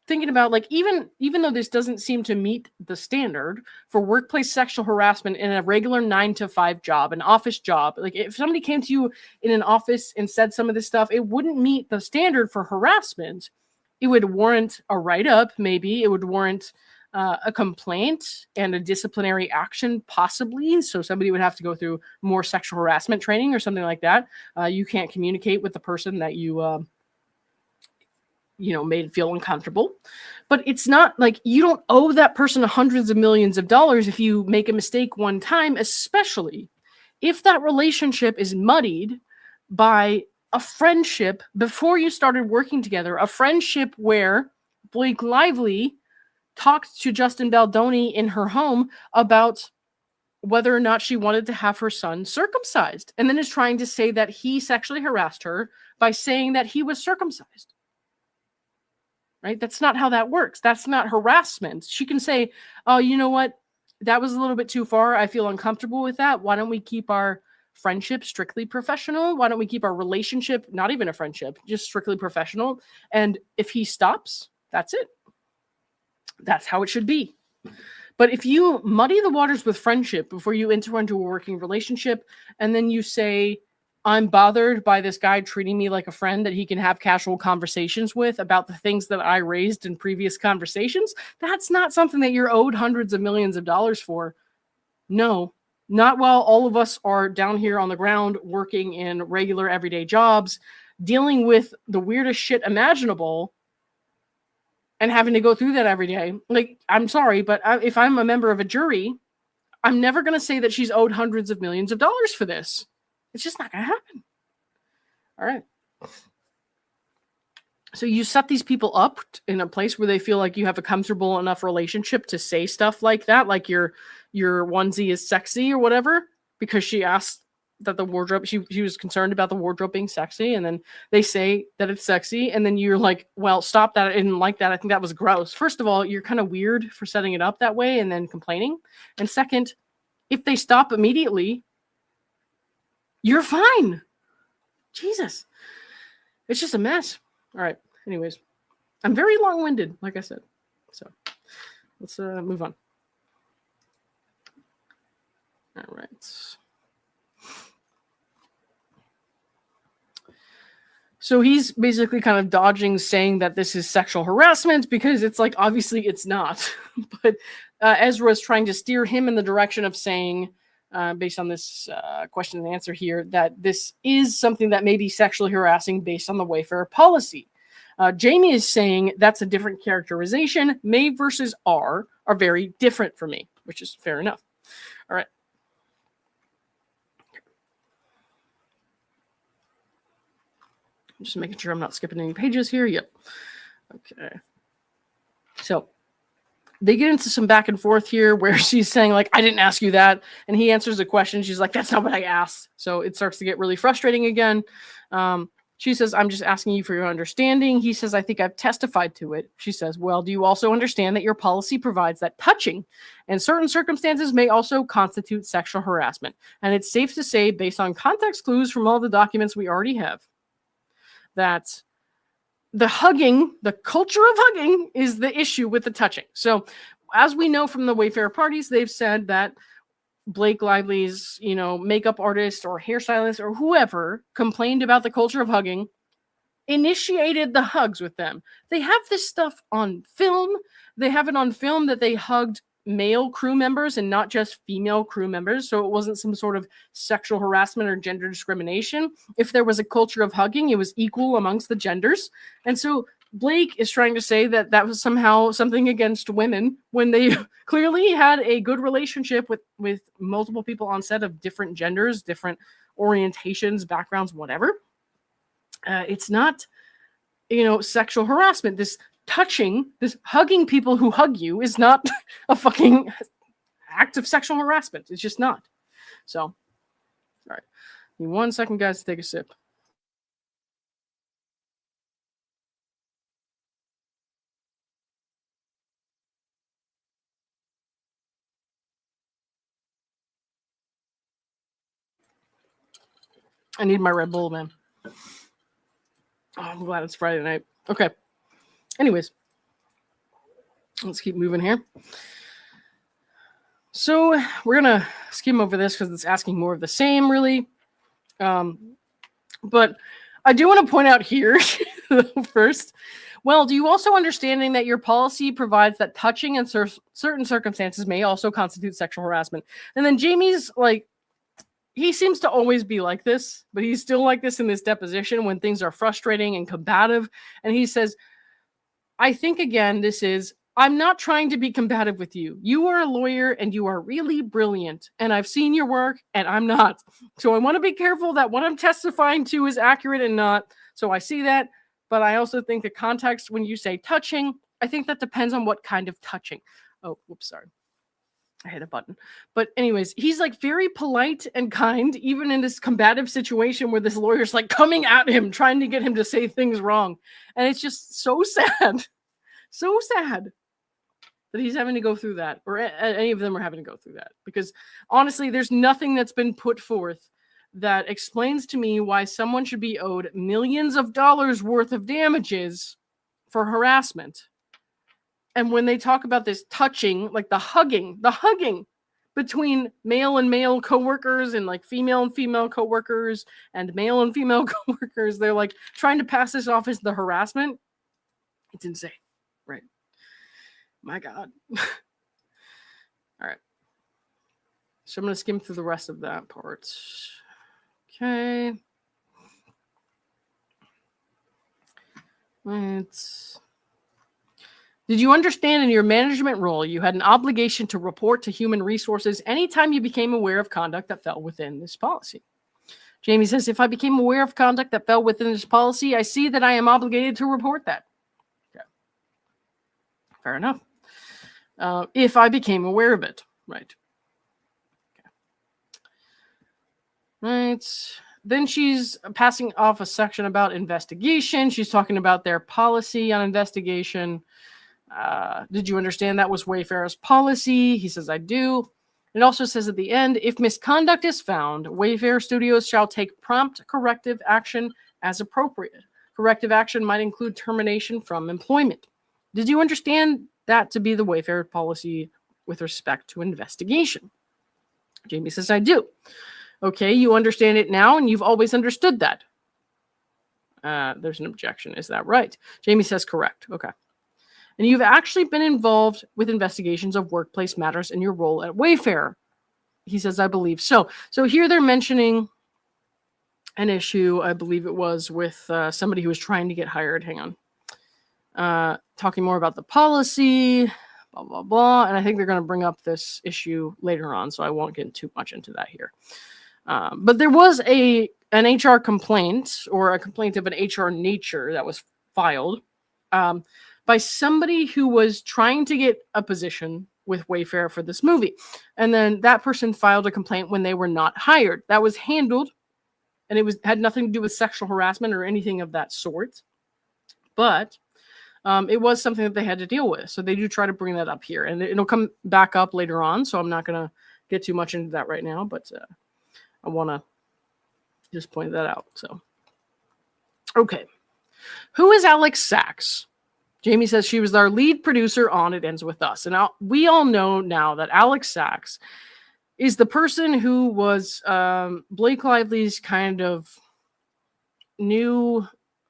thinking about, like, even though this doesn't seem to meet the standard for workplace sexual harassment in a regular 9-to-5 job, an office job, like if somebody came to you in an office and said some of this stuff, it wouldn't meet the standard for harassment. It would warrant a write-up, maybe. It would warrant a complaint and a disciplinary action, possibly. So somebody would have to go through more sexual harassment training or something like that. You can't communicate with the person that you made feel uncomfortable. But it's not like you don't owe that person hundreds of millions of dollars if you make a mistake one time, especially if that relationship is muddied by a friendship before you started working together, a friendship where Blake Lively talked to Justin Baldoni in her home about whether or not she wanted to have her son circumcised, and then is trying to say that he sexually harassed her by saying that he was circumcised. Right? That's not how that works. That's not harassment. She can say, oh, you know what? That was a little bit too far. I feel uncomfortable with that. Why don't we keep our friendship strictly professional? Why don't we keep our relationship, not even a friendship, just strictly professional? And if he stops, that's it. That's how it should be. But if you muddy the waters with friendship before you enter into a working relationship, and then you say, I'm bothered by this guy treating me like a friend that he can have casual conversations with about the things that I raised in previous conversations, that's not something that you're owed hundreds of millions of dollars for. No, not while all of us are down here on the ground working in regular everyday jobs, dealing with the weirdest shit imaginable, and having to go through that every day. Like, I'm sorry, but if I'm a member of a jury, I'm never going to say that she's owed hundreds of millions of dollars for this. It's just not going to happen. All right. So you set these people up in a place where they feel like you have a comfortable enough relationship to say stuff like that, like your onesie is sexy or whatever, because she asked that the wardrobe, she was concerned about the wardrobe being sexy, and then they say that it's sexy, and then you're like, well, stop that. I didn't like that. I think that was gross. First of all, you're kind of weird for setting it up that way and then complaining. And second, if they stop immediately, you're fine. Jesus. It's just a mess. All right. Anyways, I'm very long-winded, like I said. So let's move on. All right. So he's basically kind of dodging saying that this is sexual harassment because it's like, obviously it's not. But Ezra is trying to steer him in the direction of saying, based on this question and answer here, that this is something that may be sexually harassing based on the Wayfarer policy. Jamey is saying that's a different characterization. May versus R are very different for me, which is fair enough. All right. I'm just making sure I'm not skipping any pages here. Yep. Okay. So they get into some back and forth here where she's saying, like, I didn't ask you that. And he answers a question. She's like, that's not what I asked. So it starts to get really frustrating again. She says, I'm just asking you for your understanding. He says, I think I've testified to it. She says, well, do you also understand that your policy provides that touching in certain circumstances may also constitute sexual harassment? And it's safe to say, based on context clues from all the documents we already have, that the hugging, the culture of hugging, is the issue with the touching. So as we know from the Wayfarer parties, they've said that Blake Lively's, makeup artist or hairstylist or whoever complained about the culture of hugging, initiated the hugs with them. They have this stuff on film. They have it on film that they hugged male crew members and not just female crew members. So it wasn't some sort of sexual harassment or gender discrimination. If there was a culture of hugging, it was equal amongst the genders. And so Blake is trying to say that that was somehow something against women when they clearly had a good relationship with multiple people on set of different genders, different orientations, backgrounds, whatever. It's not, sexual harassment. This touching, this hugging people who hug you is not a fucking act of sexual harassment. It's just not. So, all right. Give me 1 second, guys, to take a sip. I need my Red Bull, man. Oh, I'm glad it's Friday night. Okay. Anyways, let's keep moving here. So we're going to skim over this because it's asking more of the same, really. But I do want to point out here first, well, do you also understanding that your policy provides that touching in certain circumstances may also constitute sexual harassment? And then Jamey's like, he seems to always be like this, but he's still like this in this deposition when things are frustrating and combative. And he says, I think, again, I'm not trying to be combative with you. You are a lawyer and you are really brilliant. And I've seen your work and I'm not. So I want to be careful that what I'm testifying to is accurate and not. So I see that. But I also think the context when you say touching, I think that depends on what kind of touching. Oh, whoops, sorry. I hit a button. But anyways, he's like very polite and kind, even in this combative situation where this lawyer's like coming at him, trying to get him to say things wrong. And it's just so sad. So sad that he's having to go through that, or any of them are having to go through that. Because honestly, there's nothing that's been put forth that explains to me why someone should be owed millions of dollars worth of damages for harassment. And when they talk about this touching, like the hugging between male and male coworkers and like female and female coworkers and male and female coworkers, they're like trying to pass this off as the harassment. It's insane, right? My God. All right. So I'm going to skim through the rest of that part. Okay. Did you understand in your management role you had an obligation to report to human resources anytime you became aware of conduct that fell within this policy? Jamey says, if I became aware of conduct that fell within this policy, I see that I am obligated to report that. Okay. Fair enough. If I became aware of it. Right. Okay. Right. Then she's passing off a section about investigation. She's talking about their policy on investigation. Did you understand that was Wayfarer's policy? He says, I do. It also says at the end, if misconduct is found, Wayfarer Studios shall take prompt corrective action as appropriate. Corrective action might include termination from employment. Did you understand that to be the Wayfair policy with respect to investigation? Jamey says, I do. Okay, you understand it now, and you've always understood that. There's an objection. Is that right? Jamey says, correct. Okay. And you've actually been involved with investigations of workplace matters in your role at Wayfair. He says, I believe so. So here they're mentioning an issue, I believe it was with somebody who was trying to get hired. Hang on. Talking more about the policy, blah, blah, blah. And I think they're going to bring up this issue later on, so I won't get too much into that here. But there was an HR complaint, or a complaint of an HR nature, that was filed by somebody who was trying to get a position with Wayfair for this movie. And then that person filed a complaint when they were not hired. That was handled, and it had nothing to do with sexual harassment or anything of that sort. But it was something that they had to deal with. So they do try to bring that up here. And it'll come back up later on, so I'm not going to get too much into that right now. But I want to just point that out. So, okay. Who is Alex Sachs? Jamey says she was our lead producer on It Ends With Us. And we all know now that Alex Sachs is the person who was Blake Lively's kind of new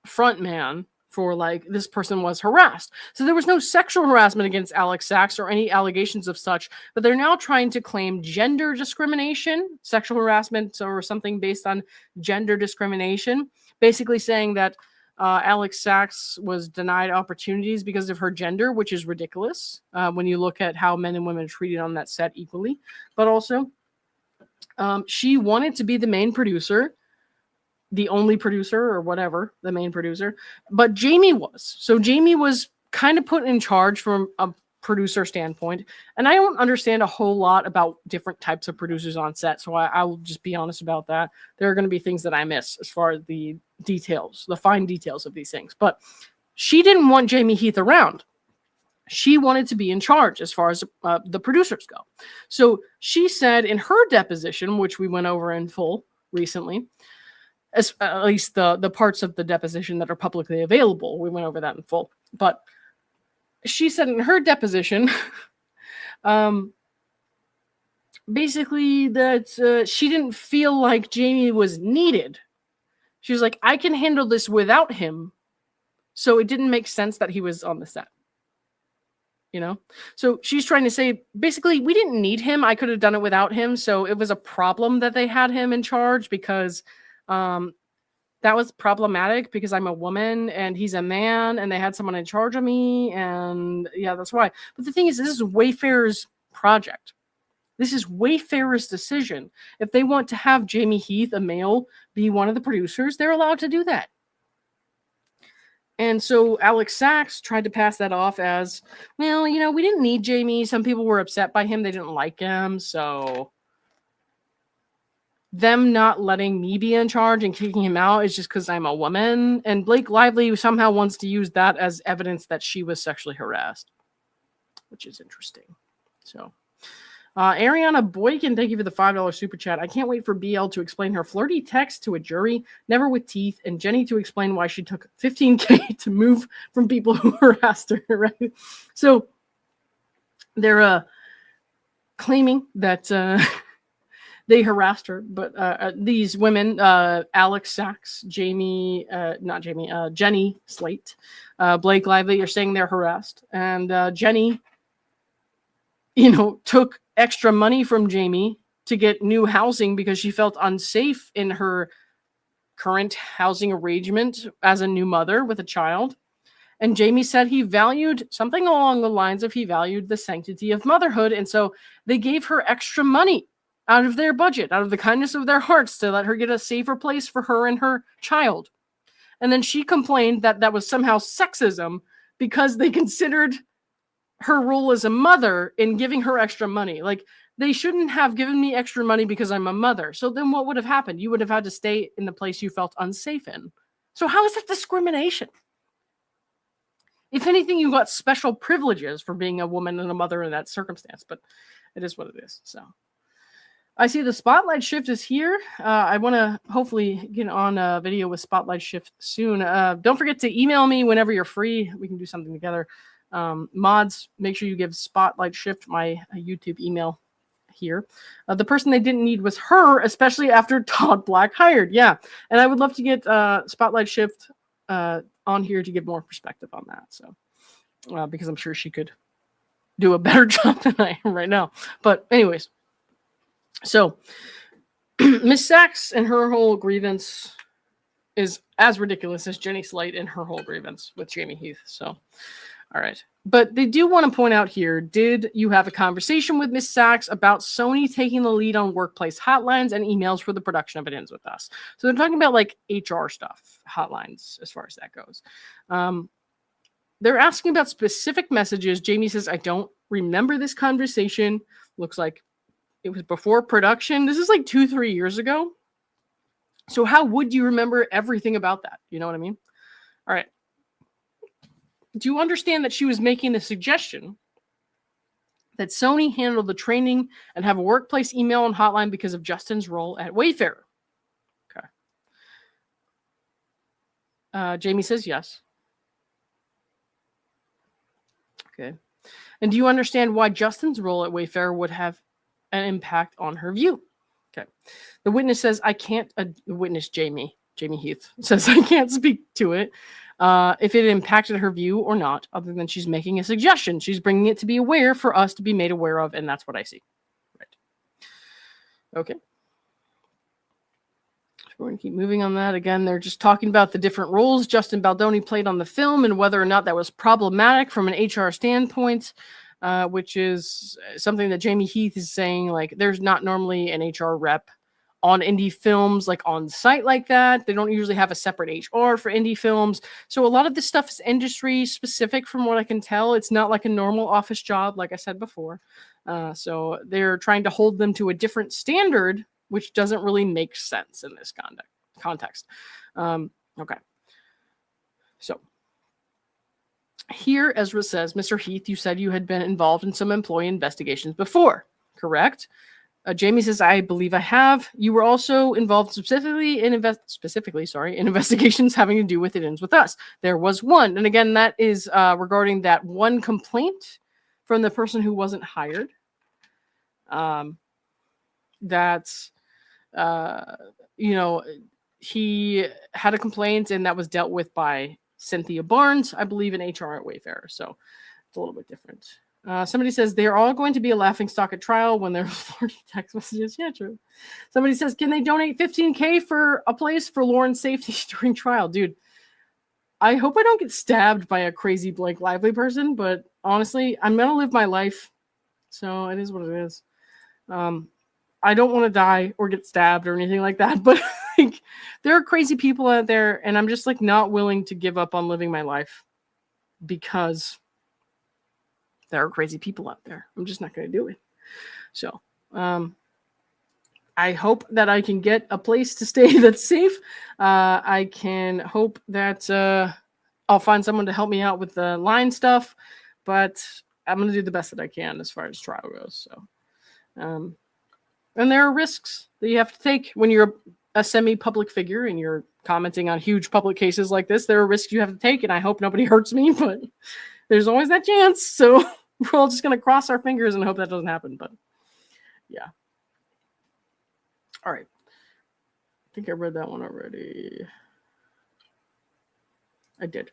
front man for, like, this person was harassed. So there was no sexual harassment against Alex Sachs or any allegations of such, but they're now trying to claim gender discrimination, sexual harassment or something based on gender discrimination, basically saying that Alex Sachs was denied opportunities because of her gender, which is ridiculous when you look at how men and women are treated on that set equally. But also, she wanted to be the main producer, the only producer, or whatever, the main producer. But Jamey was. So Jamey was kind of put in charge from a producer standpoint. And I don't understand a whole lot about different types of producers on set. So I will just be honest about that. There are going to be things that I miss as far as the details, the fine details of these things. But she didn't want Jamey Heath around. She wanted to be in charge as far as the producers go. So she said in her deposition, which we went over in full recently, at least the parts of the deposition that are publicly available, we went over that in full. But she said in her deposition, basically that she didn't feel like Jamey was needed. She was like, I can handle this without him. So it didn't make sense that he was on the set. You know? So she's trying to say, basically, we didn't need him. I could have done it without him. So it was a problem that they had him in charge because that was problematic because I'm a woman and he's a man and they had someone in charge of me. And yeah, that's why. But the thing is, this is Wayfair's project. This is Wayfair's decision. If they want to have Jamey Heath, a male, be one of the producers, they're allowed to do that. And so Alex Sachs tried to pass that off as, well, you know, we didn't need Jamey. Some people were upset by him. They didn't like him. So them not letting me be in charge and kicking him out is just because I'm a woman. And Blake Lively somehow wants to use that as evidence that she was sexually harassed, which is interesting. So Ariana Boykin, thank you for the $5 super chat. I can't wait for BL to explain her flirty text to a jury, never with teeth, and Jenny to explain why she took $15K to move from people who harassed her, right? So they're claiming that they harassed her, but these women, Alex Sachs, Jenny Slate, Blake Lively, are saying they're harassed. And Jenny, you know, took extra money from Jamey to get new housing because she felt unsafe in her current housing arrangement as a new mother with a child. And Jamey said he valued something along the lines of he valued the sanctity of motherhood. And so they gave her extra money out of their budget, out of the kindness of their hearts, to let her get a safer place for her and her child. And then she complained that that was somehow sexism because they considered her role as a mother in giving her extra money. Like, they shouldn't have given me extra money because I'm a mother. So then what would have happened? You would have had to stay in the place you felt unsafe in. So how is that discrimination? If anything, you got special privileges for being a woman and a mother in that circumstance, but it is what it is. So I see the Spotlight Shift is here. I want to hopefully get on a video with Spotlight Shift soon. Don't forget to email me whenever you're free. We can do something together. Mods, make sure you give Spotlight Shift my YouTube email here. The person they didn't need was her, especially after Todd Black hired. Yeah, and I would love to get Spotlight Shift on here to give more perspective on that. So, because I'm sure she could do a better job than I am right now. But anyways. So, Miss Sachs and her whole grievance is as ridiculous as Jenny Slate and her whole grievance with Jamey Heath. So, all right. But they do want to point out here, did you have a conversation with Miss Sachs about Sony taking the lead on workplace hotlines and emails for the production of It Ends With Us? So they're talking about like HR stuff, hotlines, as far as that goes. They're asking about specific messages. Jamie says, I don't remember this conversation. Looks like it was before production. This is like 2-3 years ago. So how would you remember everything about that? You know what I mean? All right. Do you understand that she was making a suggestion that Sony handle the training and have a workplace email and hotline because of Justin's role at Wayfair? Okay. Jamie says yes. Okay. And do you understand why Justin's role at Wayfair would have an impact on her view? Okay. The witness says, I can't, the witness Jamey Heath says, I can't speak to it if it impacted her view or not, other than she's making a suggestion. She's bringing it to be aware for us to be made aware of, and that's what I see. Right. Okay. So we're going to keep moving on that. Again, they're just talking about the different roles Justin Baldoni played on the film and whether or not that was problematic from an HR standpoint. Which is something that Jamey Heath is saying, like, there's not normally an HR rep on indie films, like on site like that. They don't usually have a separate HR for indie films. So a lot of this stuff is industry specific from what I can tell. It's not like a normal office job, like I said before. So they're trying to hold them to a different standard, which doesn't really make sense in this context. Okay. So here, Ezra says, Mr. Heath, you said you had been involved in some employee investigations before, correct? Jamie says, I believe I have. You were also involved specifically in investigations having to do with It Ends With Us. There was one. And again, that is regarding that one complaint from the person who wasn't hired. He had a complaint and that was dealt with by Cynthia Barnes, I believe, in HR at Wayfair. So it's a little bit different. Somebody says they're all going to be a laughingstock at trial when they're 40 text messages. Yeah, true. Somebody says, can they donate $15,000 for a place for Lauren's safety during trial? Dude, I hope I don't get stabbed by a crazy Blake Lively person, but honestly, I'm going to live my life. So it is what it is. I don't want to die or get stabbed or anything like that, but like, there are crazy people out there, and I'm just like not willing to give up on living my life because there are crazy people out there. I'm just not going to do it. So I hope that I can get a place to stay that's safe. I can hope that I'll find someone to help me out with the line stuff, but I'm going to do the best that I can as far as trial goes. So, and there are risks that you have to take when you're a semi-public figure and you're commenting on huge public cases like this. There are risks you have to take, and I hope nobody hurts me, but there's always that chance. So we're all just going to cross our fingers and hope that doesn't happen. But yeah. All right. I think I read that one already. I did.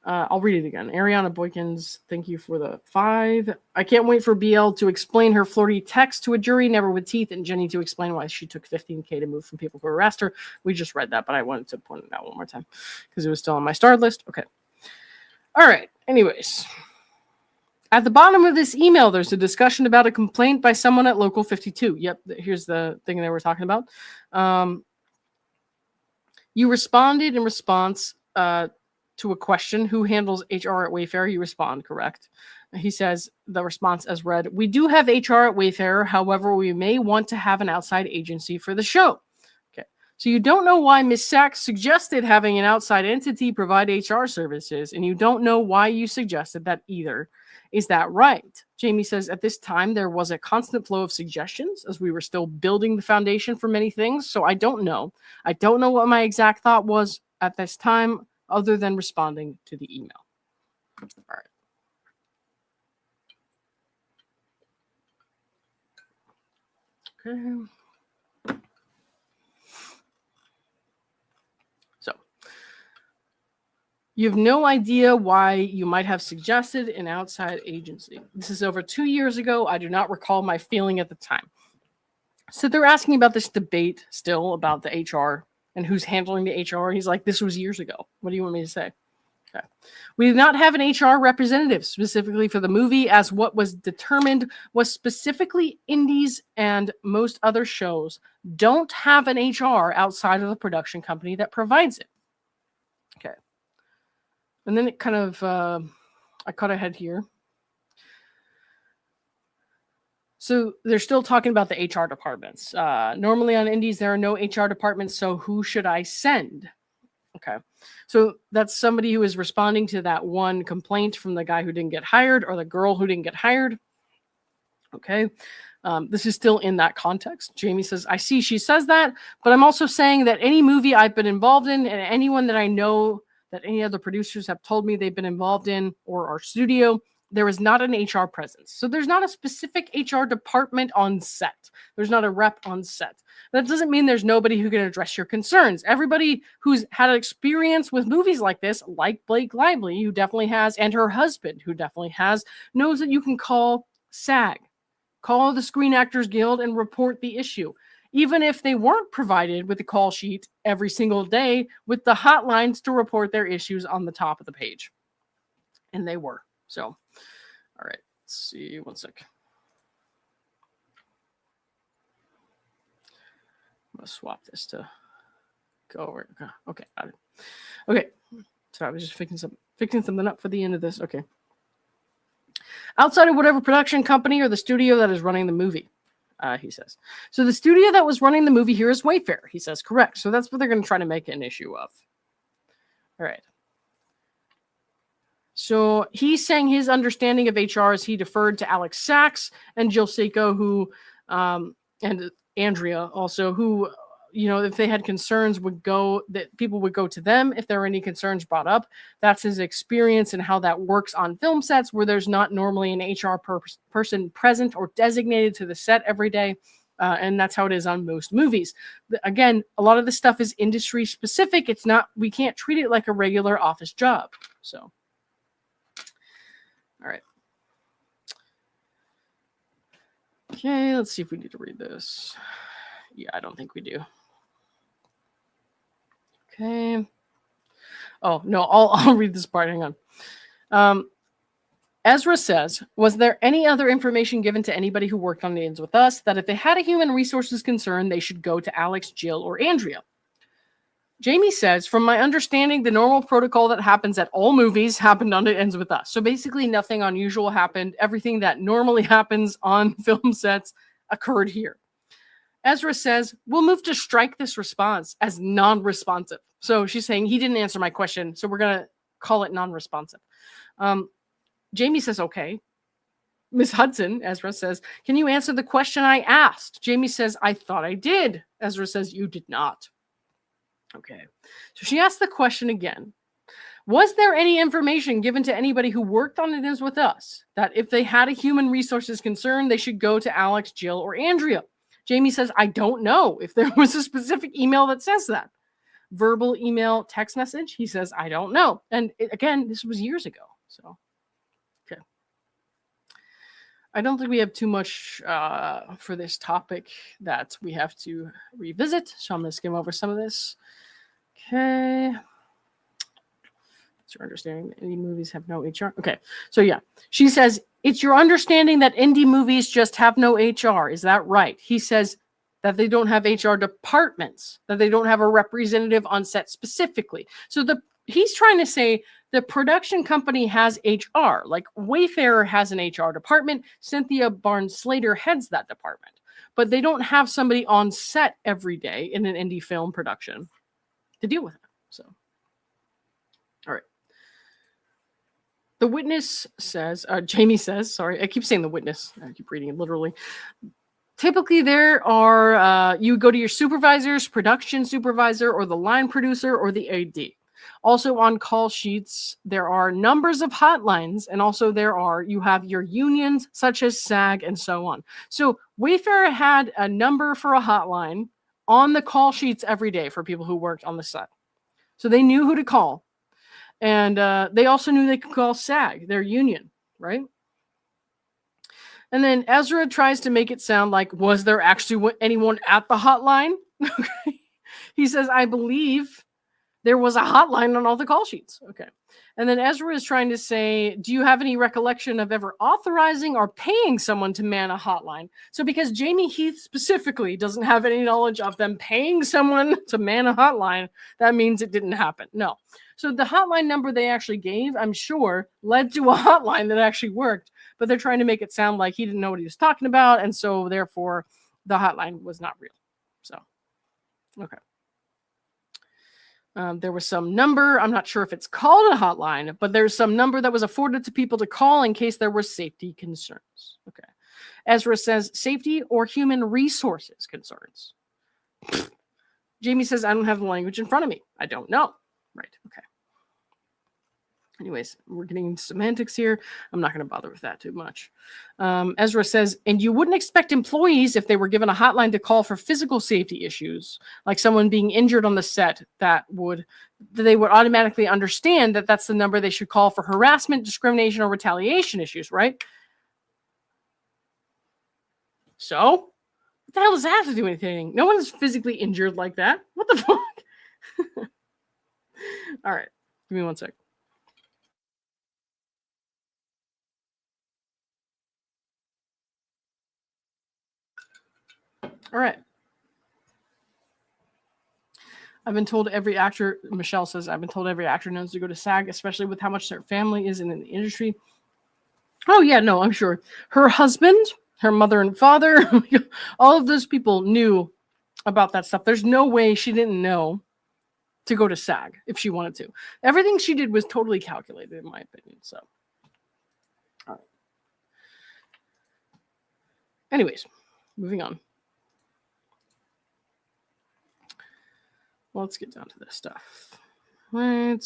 I'll read it again. Ariana Boykins, thank you for the 5. I can't wait for BL to explain her flirty text to a jury, never with teeth, and Jenny to explain why she took $15,000 to move from people who harassed her. We just read that, but I wanted to point it out one more time because it was still on my starred list. Okay. All right. Anyways. At the bottom of this email, there's a discussion about a complaint by someone at Local 52. Yep, here's the thing that we're talking about. You responded in response to a question, who handles HR at Wayfair? You respond, correct. He says, the response as read, we do have HR at Wayfair. However, we may want to have an outside agency for the show. Okay. So you don't know why Miss Sachs suggested having an outside entity provide HR services, and you don't know why you suggested that either. Is that right? Jamey says, at this time, there was a constant flow of suggestions as we were still building the foundation for many things. So I don't know. I don't know what my exact thought was at this time other than responding to the email. All right. Okay. So you have no idea why you might have suggested an outside agency. This is over 2 years ago. I do not recall my feeling at the time. So they're asking about this debate still about the HR and who's handling the HR. He's like, this was years ago. What do you want me to say? Okay. We did not have an HR representative specifically for the movie, as what was determined was specifically indies and most other shows don't have an HR outside of the production company that provides it. Okay. And then it kind of, I cut ahead here. So they're still talking about the HR departments. Normally on indies, there are no HR departments, so who should I send? Okay. So that's somebody who is responding to that one complaint from the guy who didn't get hired or the girl who didn't get hired. Okay. This is still in that context. Jamey says, I see she says that, but I'm also saying that any movie I've been involved in and anyone that I know that any other producers have told me they've been involved in or our studio, there is not an HR presence. So there's not a specific HR department on set. There's not a rep on set. That doesn't mean there's nobody who can address your concerns. Everybody who's had experience with movies like this, like Blake Lively, who definitely has, and her husband, who definitely has, knows that you can call SAG, call the Screen Actors Guild and report the issue. Even if they weren't provided with a call sheet every single day with the hotlines to report their issues on the top of the page. And they were. So, all right, let's see, one sec. I'm going to swap this to go over. Okay, got it. Okay, so I was just fixing something up for the end of this. Okay. Outside of whatever production company or the studio that is running the movie, he says. So the studio that was running the movie here is Wayfair, he says, correct. So that's what they're going to try to make an issue of. All right. So he's saying his understanding of HR is he deferred to Alex Sachs and Jill Seiko, who, and Andrea also, who, you know, if they had concerns that people would go to them if there were any concerns brought up. That's his experience and how that works on film sets where there's not normally an HR person present or designated to the set every day. And that's how it is on most movies. Again, a lot of this stuff is industry specific. It's not, we can't treat it like a regular office job. So. All right. Okay, let's see if we need to read this. Yeah, I don't think we do. Okay. Oh, no, I'll read this part. Hang on. Ezra says, was there any other information given to anybody who worked on the ends with us that if they had a human resources concern, they should go to Alex, Jill, or Andrea? Jamey says, from my understanding, the normal protocol that happens at all movies happened on It Ends With Us. So basically nothing unusual happened. Everything that normally happens on film sets occurred here. Ezra says, we'll move to strike this response as non-responsive. So she's saying he didn't answer my question, so we're going to call it non-responsive. Jamey says, okay. Ms. Hudson, Ezra says, can you answer the question I asked? Jamey says, I thought I did. Ezra says, you did not. Okay, so she asked the question again. Was there any information given to anybody who worked on It Ends With Us that if they had a human resources concern, they should go to Alex, Jill, or Andrea? Jamey says, I don't know if there was a specific email that says that. Verbal, email, text message? He says, I don't know. And again, this was years ago. So, okay. I don't think we have too much for this topic that we have to revisit. So I'm going to skim over some of this. Okay. It's your understanding that indie movies have no HR. Okay. So yeah, she says, it's your understanding that indie movies just have no HR. Is that right? He says that they don't have HR departments, that they don't have a representative on set specifically. So he's trying to say the production company has HR, like Wayfarer has an HR department. Cynthia Barnes-Slater heads that department. but they don't have somebody on set every day in an indie film production to deal with it. So, all right. The witness says, Jamey says, sorry, I keep saying the witness. I keep reading it literally. Typically, there are, you go to your supervisors, production supervisor, or the line producer, or the AD. Also on call sheets, there are numbers of hotlines, and also you have your unions, such as SAG, and so on. So Wayfair had a number for a hotline on the call sheets every day for people who worked on the set. So they knew who to call. And they also knew they could call SAG, their union, right? And then Ezra tries to make it sound like, was there actually anyone at the hotline? He says, I believe there was a hotline on all the call sheets. Okay. And then Ezra is trying to say, do you have any recollection of ever authorizing or paying someone to man a hotline? So because Jamey Heath specifically doesn't have any knowledge of them paying someone to man a hotline, that means it didn't happen. No. So the hotline number they actually gave, I'm sure, led to a hotline that actually worked, but they're trying to make it sound like he didn't know what he was talking about, and so therefore the hotline was not real. So, okay. There was some number, I'm not sure if it's called a hotline, but there's some number that was afforded to people to call in case there were safety concerns. Okay. Ezra says safety or human resources concerns. Jamey says, I don't have the language in front of me. I don't know. Right. Okay. Anyways, we're getting semantics here. I'm not going to bother with that too much. Ezra says, and you wouldn't expect employees, if they were given a hotline to call for physical safety issues, like someone being injured on the set, that they would automatically understand that that's the number they should call for harassment, discrimination, or retaliation issues, right? So, what the hell does that have to do with anything? No one's physically injured like that. What the fuck? All right. Give me one sec. All right. I've been told every actor, Michelle says, I've been told every actor knows to go to SAG, especially with how much their family is in the industry. Oh, yeah, no, I'm sure. Her husband, her mother and father, all of those people knew about that stuff. There's no way she didn't know to go to SAG if she wanted to. Everything she did was totally calculated, in my opinion. So, all right. Anyways, moving on. Let's get down to this stuff. Right.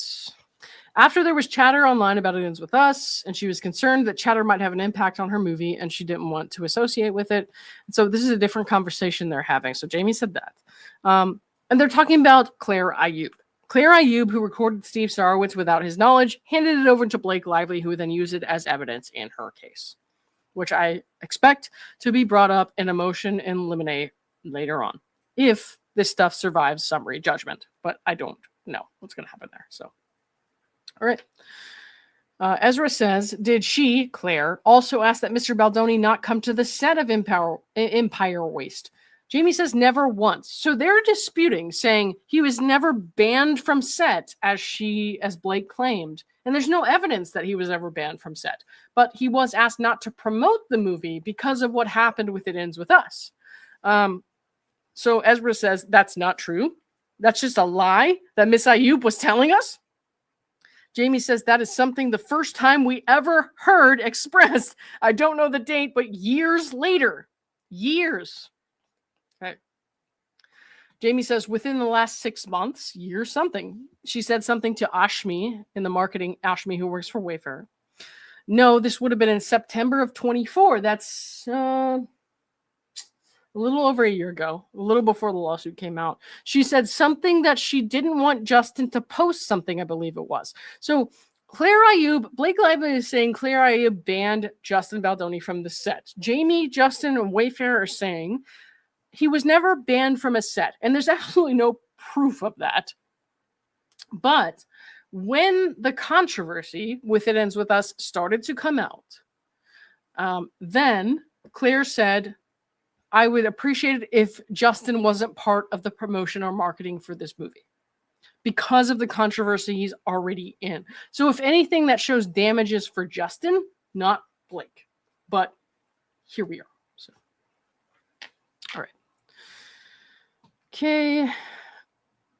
After there was chatter online about It Ends With Us, and she was concerned that chatter might have an impact on her movie, and she didn't want to associate with it. So this is a different conversation they're having. So Jamey said that. And they're talking about Claire Ayub. Claire Ayub, who recorded Steve Sarowitz without his knowledge, handed it over to Blake Lively, who would then use it as evidence in her case, which I expect to be brought up in a motion in limine later on, if this stuff survives summary judgment. But I don't know what's going to happen there. So, all right. Ezra says, did she, Claire, also ask that Mr. Baldoni not come to the set of Empire Waste? Jamey says never once. So they're disputing, saying he was never banned from set as Blake claimed. And there's no evidence that he was ever banned from set. But he was asked not to promote the movie because of what happened with It Ends With Us. So Ezra says that's not true. That's just a lie that Miss Ayub was telling us. Jamey says that is something the first time we ever heard expressed. I don't know the date, but years later. Years. Okay. Jamey says within the last 6 months, years something. She said something to Ashmi in the marketing, Ashmi who works for Wayfair. No, this would have been in September of 24. That's a little over a year ago, a little before the lawsuit came out. She said something that she didn't want Justin to post something, I believe it was. So Claire Ayub, Blake Lively is saying Claire Ayub banned Justin Baldoni from the set. Jamey, Justin, and Wayfair are saying he was never banned from a set. And there's absolutely no proof of that. But when the controversy with It Ends With Us started to come out, then Claire said, I would appreciate it if Justin wasn't part of the promotion or marketing for this movie because of the controversy he's already in. So if anything, that shows damages for Justin, not Blake. But here we are. So, Okay.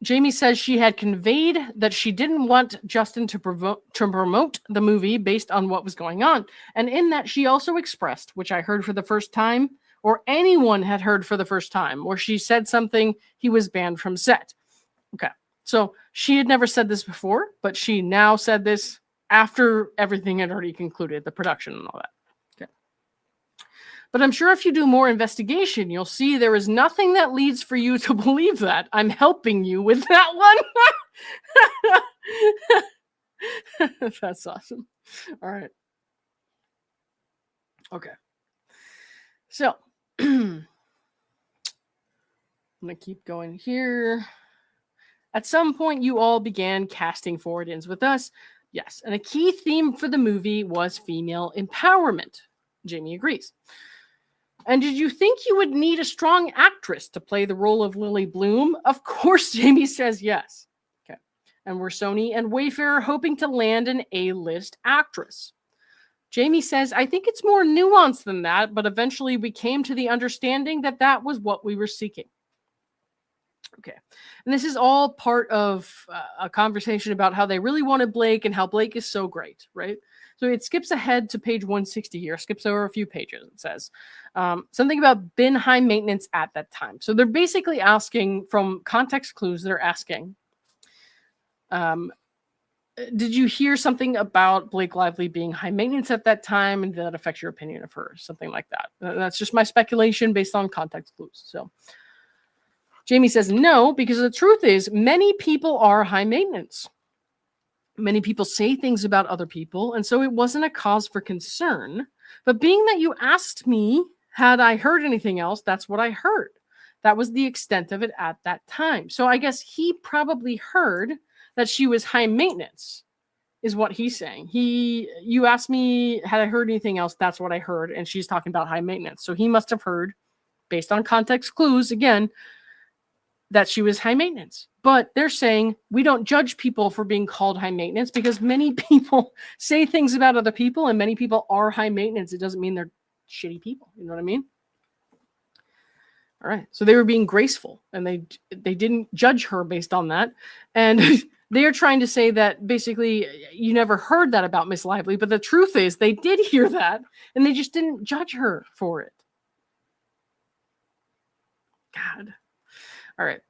Jamey says she had conveyed that she didn't want Justin to promote the movie based on what was going on. And in that, she also expressed, which I heard for the first time, or anyone had heard for the first time, where she said something, he was banned from set. Okay. So she had never said this before, but she now said this after everything had already concluded, the production and all that. Okay. But I'm sure if you do more investigation, you'll see there is nothing that leads for you to believe that. I'm helping you with that one. That's awesome. All right. Okay. So I'm going to keep going here. At some point, you all began casting forward-ins with us. Yes, and a key theme for the movie was female empowerment. Jamey agrees. And did you think you would need a strong actress to play the role of Lily Bloom? Of course, Jamey says yes. Okay. And were Sony and Wayfarer hoping to land an A-list actress? Jamey says, I think it's more nuanced than that, but eventually we came to the understanding that that was what we were seeking. Okay. And this is all part of a conversation about how they really wanted Blake and how Blake is so great, right? So it skips ahead to page 160 here, skips over a few pages. It says something about been high maintenance at that time. So they're basically asking, from context clues, they're asking, did you hear something about Blake Lively being high maintenance at that time, and did that affect your opinion of her? Something like that. That's just my speculation based on context clues. So Jamey says no, because the truth is many people are high maintenance. Many people say things about other people, and so it wasn't a cause for concern. But being that you asked me, had I heard anything else, that's what I heard. That was the extent of it at that time. So I guess he probably heard that she was high maintenance, is what he's saying. You asked me, had I heard anything else, that's what I heard, and she's talking about high maintenance. So he must have heard, based on context clues, again, that she was high maintenance. But they're saying we don't judge people for being called high maintenance because many people say things about other people and many people are high maintenance. It doesn't mean they're shitty people. You know what I mean? All right. So they were being graceful and they didn't judge her based on that. And they're trying to say that basically you never heard that about Miss Lively. But the truth is they did hear that and they just didn't judge her for it. God. All right.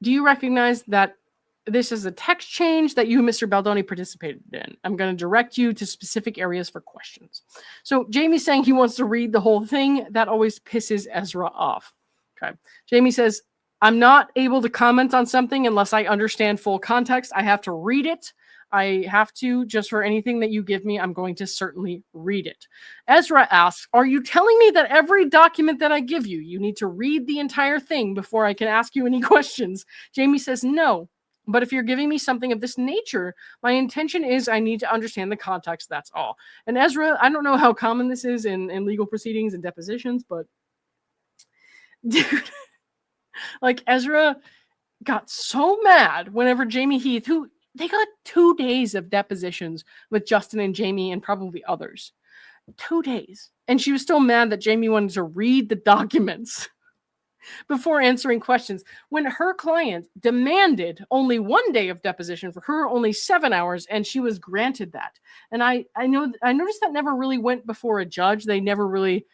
Do you recognize that this is a text change that you, Mr. Baldoni, participated in? I'm going to direct you to specific areas for questions. So Jamey's saying he wants to read the whole thing. That always pisses Ezra off. Okay. Jamey says, I'm not able to comment on something unless I understand full context. I have to read it. I have to, just for anything that you give me, I'm going to certainly read it. Ezra asks, are you telling me that every document that I give you, you need to read the entire thing before I can ask you any questions? Jamey says, no. But if you're giving me something of this nature, my intention is I need to understand the context. That's all. And Ezra, I don't know how common this is in legal proceedings and depositions, but dude, like Ezra got so mad whenever Jamey Heath, who they got 2 days of depositions with Justin and Jamey and probably others. 2 days. And she was still mad that Jamey wanted to read the documents before answering questions when her client demanded only 1 day of deposition, for her only 7 hours, and she was granted that. And I noticed that never really went before a judge. They never really,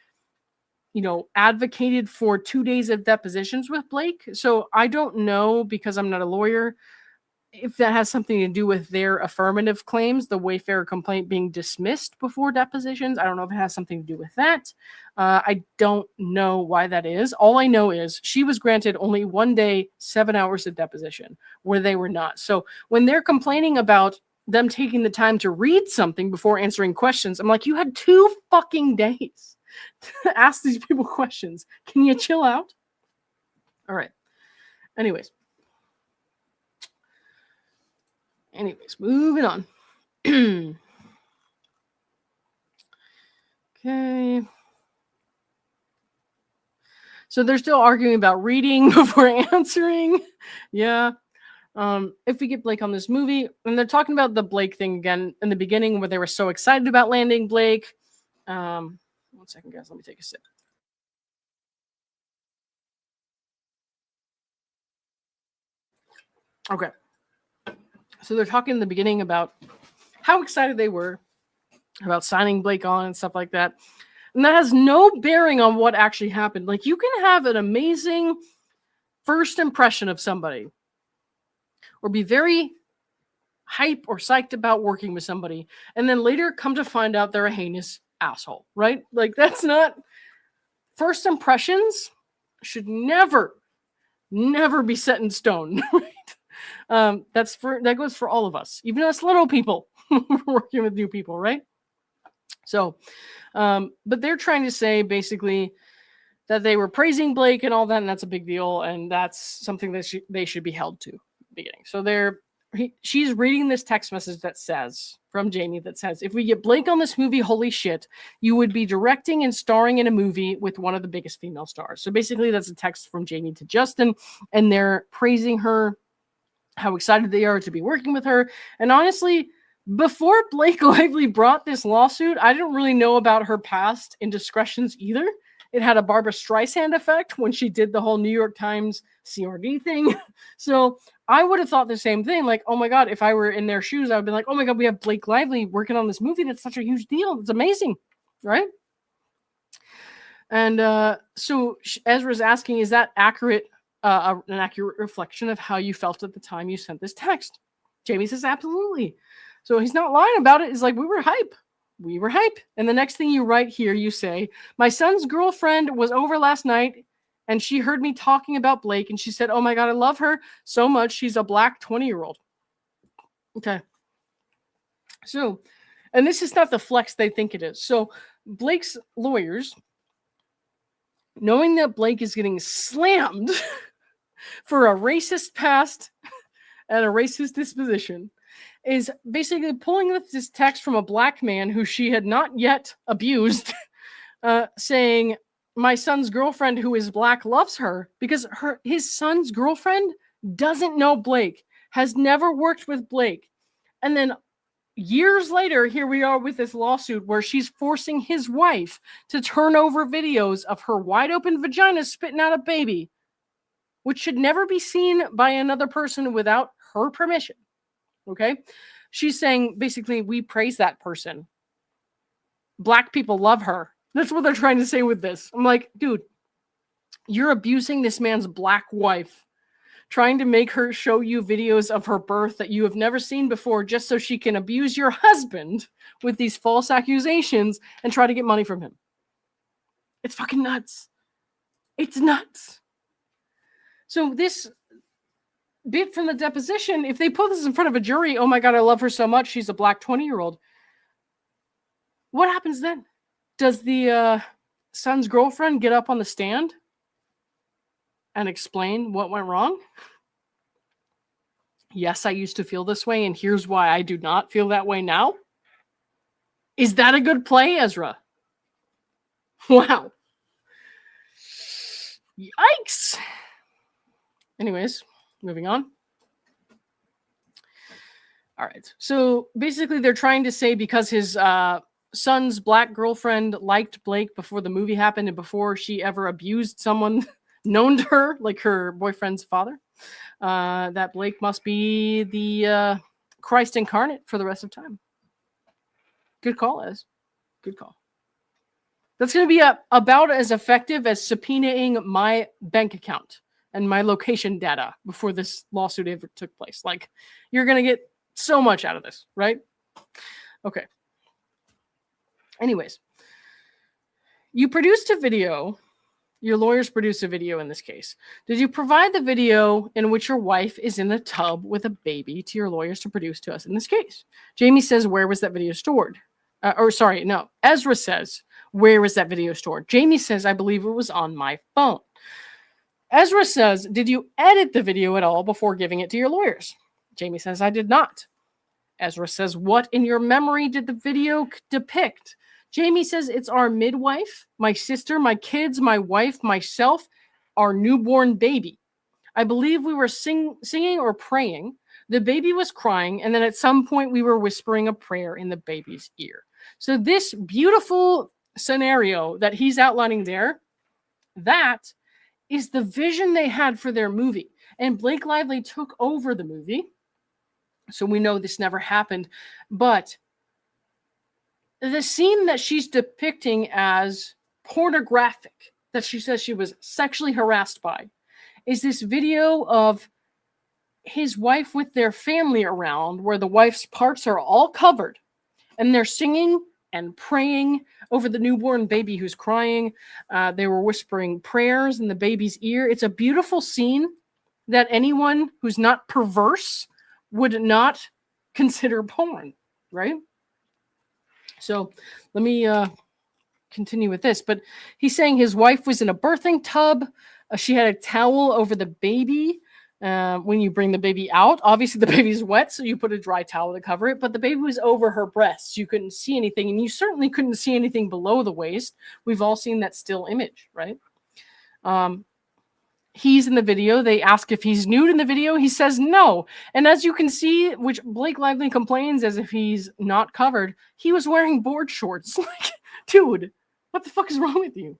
advocated for 2 days of depositions with Blake. So I don't know, because I'm not a lawyer, if that has something to do with their affirmative claims, the Wayfarer complaint being dismissed before depositions. I don't know if it has something to do with that. I don't know why that is. All I know is she was granted only 1 day, 7 hours of deposition, where they were not. So when they're complaining about them taking the time to read something before answering questions, I'm like, you had 2 fucking days to ask these people questions. Can you chill out? All right. Anyways, moving on. Okay. So they're still arguing about reading before answering. Yeah. If we get Blake on this movie, and they're talking about the Blake thing again in the beginning where they were so excited about landing Blake. 1 second, guys. Let me take a sip. Okay. So they're talking in the beginning about how excited they were about signing Blake on and stuff like that. And that has no bearing on what actually happened. Like, you can have an amazing first impression of somebody or be very hype or psyched about working with somebody, and then later come to find out they're a heinous asshole, right? Like, that's not... First impressions should never be set in stone, right? That goes for all of us, even us little people working with new people, right? So, but they're trying to say basically that they were praising Blake and all that, and that's a big deal, and that's something that they should be held to at the beginning. So she's reading this text message that says, from Jamey, that says, if we get Blake on this movie, holy shit, you would be directing and starring in a movie with one of the biggest female stars. So basically that's a text from Jamey to Justin, and they're praising her, how excited they are to be working with her. And honestly, before Blake Lively brought this lawsuit, I didn't really know about her past indiscretions either. It had a Barbara Streisand effect when she did the whole New York Times CRD thing. So I would have thought the same thing. Like, oh my God, if I were in their shoes, I would be like, oh my God, we have Blake Lively working on this movie. That's such a huge deal. It's amazing, right? And so Ezra's asking, is that accurate, an accurate reflection of how you felt at the time you sent this text? Jamey says, absolutely. So he's not lying about it. He's like, we were hype. We were hype. And the next thing you write here, you say, my son's girlfriend was over last night and she heard me talking about Blake and she said, oh my God, I love her so much. She's a black 20-year-old. Okay. So, and this is not the flex they think it is. So Blake's lawyers, knowing that Blake is getting slammed for a racist past and a racist disposition, is basically pulling this text from a black man who she had not yet abused, saying, my son's girlfriend who is black loves her, because his son's girlfriend doesn't know Blake, has never worked with Blake. And then years later, here we are with this lawsuit where she's forcing his wife to turn over videos of her wide open vagina spitting out a baby, which should never be seen by another person without her permission. Okay. She's saying basically, we praise that person. Black people love her. That's what they're trying to say with this. I'm like, dude, you're abusing this man's black wife, trying to make her show you videos of her birth that you have never seen before just so she can abuse your husband with these false accusations and try to get money from him. It's fucking nuts. It's nuts. So this bit from the deposition, if they put this in front of a jury, oh my God, I love her so much, she's a black 20-year-old. What happens then? Does the son's girlfriend get up on the stand and explain what went wrong? Yes, I used to feel this way, and here's why I do not feel that way now. Is that a good play, Ezra? Wow. Yikes. Anyways, moving on. All right. So basically they're trying to say because his son's black girlfriend liked Blake before the movie happened and before she ever abused someone known to her, like her boyfriend's father, that Blake must be the Christ incarnate for the rest of time. Good call, Ez. Good call. That's going to be about as effective as subpoenaing my bank account and my location data before this lawsuit ever took place. Like, you're going to get so much out of this, right? Okay. Anyways, you produced a video. Your lawyers produced a video in this case. Did you provide the video in which your wife is in the tub with a baby to your lawyers to produce to us in this case? Jamey says, where was that video stored? Ezra says, where was that video stored? Jamey says, I believe it was on my phone. Ezra says, did you edit the video at all before giving it to your lawyers? Jamey says, I did not. Ezra says, what in your memory did the video depict? Jamey says, it's our midwife, my sister, my kids, my wife, myself, our newborn baby. I believe we were singing or praying. The baby was crying, and then at some point we were whispering a prayer in the baby's ear. So this beautiful scenario that he's outlining there, that is the vision they had for their movie. And Blake Lively took over the movie. So we know this never happened. But the scene that she's depicting as pornographic, that she says she was sexually harassed by, is this video of his wife with their family around, where the wife's parts are all covered and they're singing and praying over the newborn baby who's crying. They were whispering prayers in the baby's ear. It's a beautiful scene that anyone who's not perverse would not consider porn, right? So let me continue with this. But he's saying his wife was in a birthing tub. She had a towel over the baby. When you bring the baby out, obviously the baby's wet, so you put a dry towel to cover it, but the baby was over her breasts. You couldn't see anything, and you certainly couldn't see anything below the waist. We've all seen that still image, right? He's in the video. They ask if he's nude in the video. He says no. And as you can see, which Blake Lively complains as if he's not covered, he was wearing board shorts. Like, dude, what the fuck is wrong with you?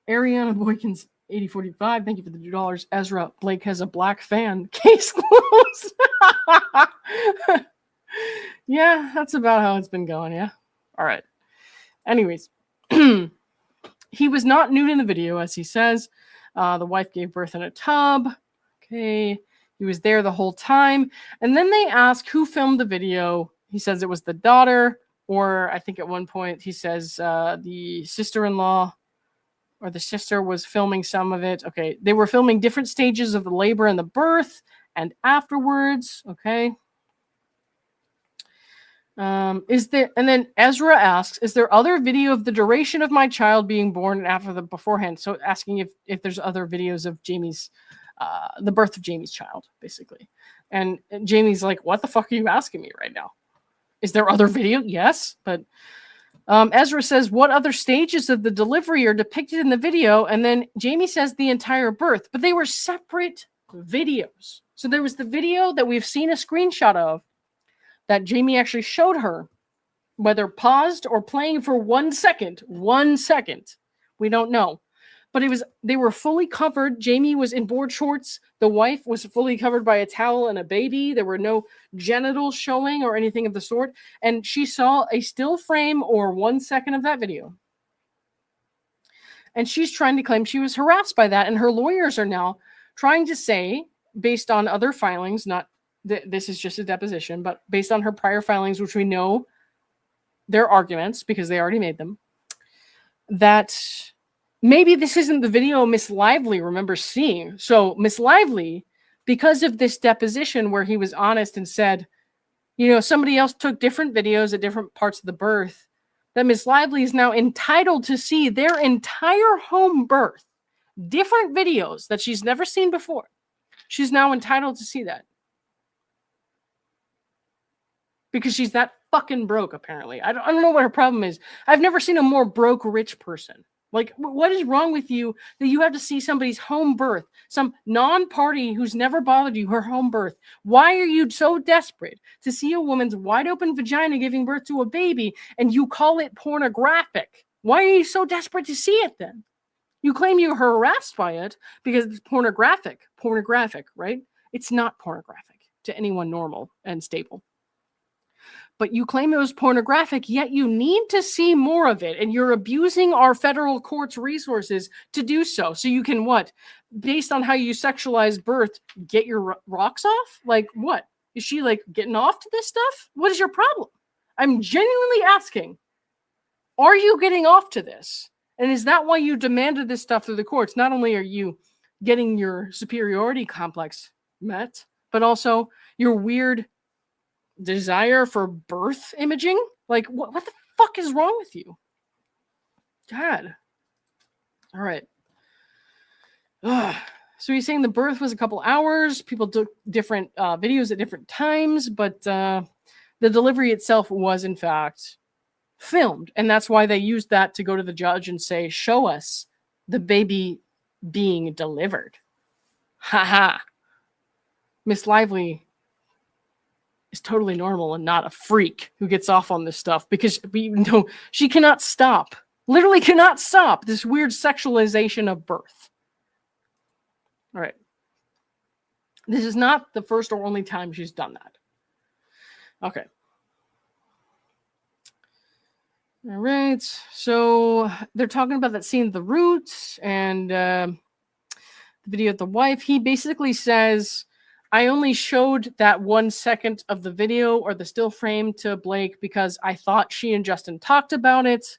Ariana Boykins 8045, thank you for the $2. Ezra, Blake has a black fan. Case closed. Yeah, that's about how it's been going, yeah? All right. Anyways, he was not nude in the video, as he says. The wife gave birth in a tub. Okay. He was there the whole time. And then they ask who filmed the video. He says it was the daughter, or I think at one point he says the sister-in-law or the sister was filming some of it. Okay. They were filming different stages of the labor and the birth and afterwards. Okay. And then Ezra asks, is there other video of the duration of my child being born and after the beforehand? So asking if there's other videos of Jamey's, the birth of Jamey's child, basically. And Jamey's like, what the fuck are you asking me right now? Is there other video? Yes. But Ezra says, what other stages of the delivery are depicted in the video? And then Jamey says the entire birth, but they were separate videos. So there was the video that we've seen a screenshot of that Jamey actually showed her, whether paused or playing for 1 second. 1 second. We don't know. But they were fully covered. Jamey was in board shorts. The wife was fully covered by a towel and a baby. There were no genitals showing or anything of the sort. And she saw a still frame or 1 second of that video. And she's trying to claim she was harassed by that. And her lawyers are now trying to say, based on other filings, not this is just a deposition, but based on her prior filings, which we know they're arguments because they already made them, that maybe this isn't the video Miss Lively remembers seeing. So Miss Lively, because of this deposition where he was honest and said, you know, somebody else took different videos at different parts of the birth, that Miss Lively is now entitled to see their entire home birth, different videos that she's never seen before. She's now entitled to see that. Because she's that fucking broke, apparently. I don't know what her problem is. I've never seen a more broke rich person. Like, what is wrong with you that you have to see somebody's home birth, some non-party who's never bothered you, her home birth? Why are you so desperate to see a woman's wide open vagina giving birth to a baby and you call it pornographic? Why are you so desperate to see it then? You claim you were harassed by it because it's pornographic. Pornographic, right? It's not pornographic to anyone normal and stable. But you claim it was pornographic, yet you need to see more of it. And you're abusing our federal court's resources to do so. So you can what? Based on how you sexualize birth, get your rocks off? Like what? Is she like getting off to this stuff? What is your problem? I'm genuinely asking, are you getting off to this? And is that why you demanded this stuff through the courts? Not only are you getting your superiority complex met, but also your weird desire for birth imaging? Like, what the fuck is wrong with you? God. All right. So he's saying the birth was a couple hours. People took different videos at different times, but the delivery itself was, in fact, filmed. And that's why they used that to go to the judge and say, show us the baby being delivered. Haha. Miss Lively is totally normal and not a freak who gets off on this stuff because we know she cannot stop, literally cannot stop this weird sexualization of birth. All right. This is not the first or only time she's done that. Okay. All right. So they're talking about that scene of the Roots and the video of the wife. He basically says, I only showed that 1 second of the video or the still frame to Blake because I thought she and Justin talked about it.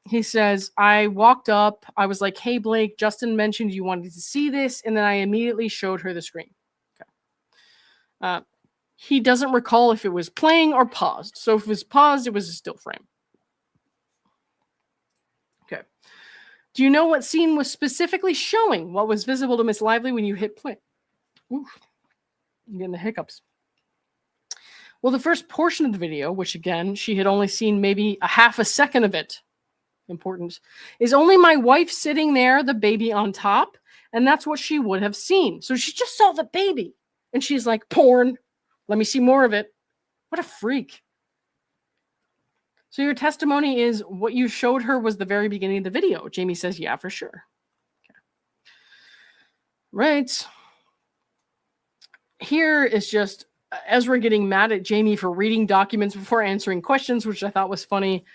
He says, I walked up. I was like, hey, Blake, Justin mentioned you wanted to see this. And then I immediately showed her the screen. Okay. He doesn't recall if it was playing or paused. So if it was paused, it was a still frame. Okay. Do you know what scene was specifically showing what was visible to Miss Lively when you hit play? Oof. I'm getting the hiccups. Well, the first portion of the video, which again, she had only seen maybe a half a second of it, important, is only my wife sitting there, the baby on top, and that's what she would have seen. So she just saw the baby, and she's like, porn, let me see more of it. What a freak. So your testimony is what you showed her was the very beginning of the video. Jamey says, yeah, for sure. Okay. Right. Here is just Ezra getting mad at Jamey for reading documents before answering questions, which I thought was funny.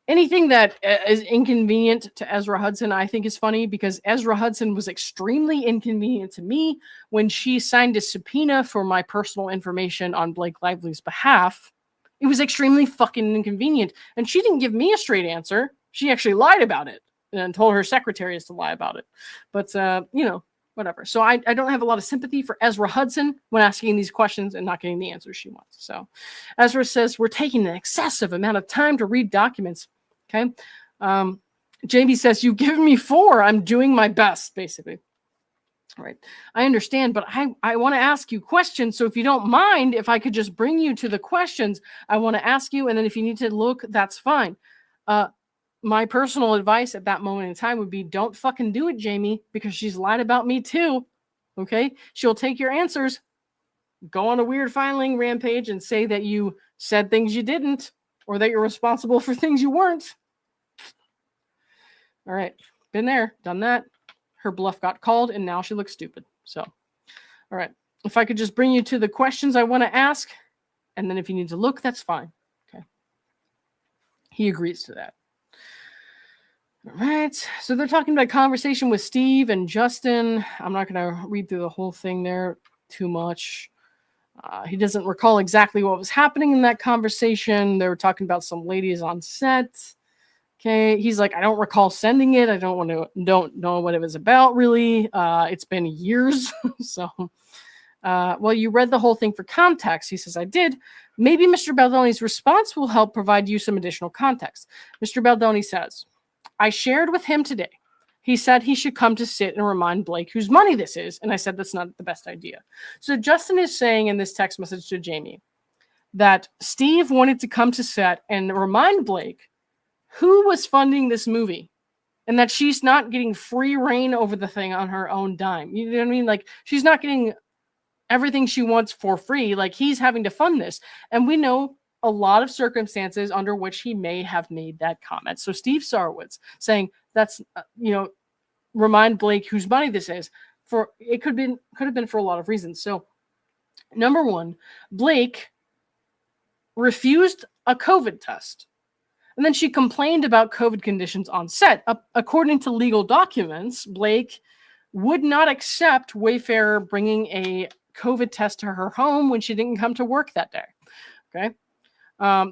Anything that is inconvenient to Ezra Hudson, I think is funny because Ezra Hudson was extremely inconvenient to me when she signed a subpoena for my personal information on Blake Lively's behalf. It was extremely fucking inconvenient. And she didn't give me a straight answer. She actually lied about it and told her secretaries to lie about it. But, you know, whatever. So I don't have a lot of sympathy for Ezra Hudson when asking these questions and not getting the answers she wants. So Ezra says, we're taking an excessive amount of time to read documents. Okay. Jamey says, you've given me 4. I'm doing my best, basically. All right. I understand, but I want to ask you questions. So if you don't mind, if I could just bring you to the questions I want to ask you. And then if you need to look, that's fine. My personal advice at that moment in time would be don't fucking do it, Jamey, because she's lied about me too. Okay. She'll take your answers, go on a weird filing rampage and say that you said things you didn't, or that you're responsible for things you weren't. All right. Been there, done that. Her bluff got called, and now she looks stupid. So, all right. If I could just bring you to the questions I want to ask, and then if you need to look, that's fine. Okay. He agrees to that. All right. So they're talking about a conversation with Steve and Justin. I'm not going to read through the whole thing there too much. He doesn't recall exactly what was happening in that conversation. They were talking about some ladies on set. Okay. He's like, I don't recall sending it. I don't know what it was about, really. It's been years. So, well, you read the whole thing for context. He says, I did. Maybe Mr. Baldoni's response will help provide you some additional context. Mr. Baldoni says, I shared with him today. He said he should come to sit and remind Blake whose money this is. And I said, that's not the best idea. So Justin is saying in this text message to Jamey that Steve wanted to come to set and remind Blake who was funding this movie and that she's not getting free reign over the thing on her own dime. You know what I mean? Like, she's not getting everything she wants for free. Like, he's having to fund this. And we know a lot of circumstances under which he may have made that comment. So Steve Sarowitz saying that's, remind Blake whose money this is, for it could have been for a lot of reasons. So number one, Blake refused a COVID test. And then she complained about COVID conditions on set. According to legal documents, Blake would not accept Wayfarer bringing a COVID test to her home when she didn't come to work that day. Okay.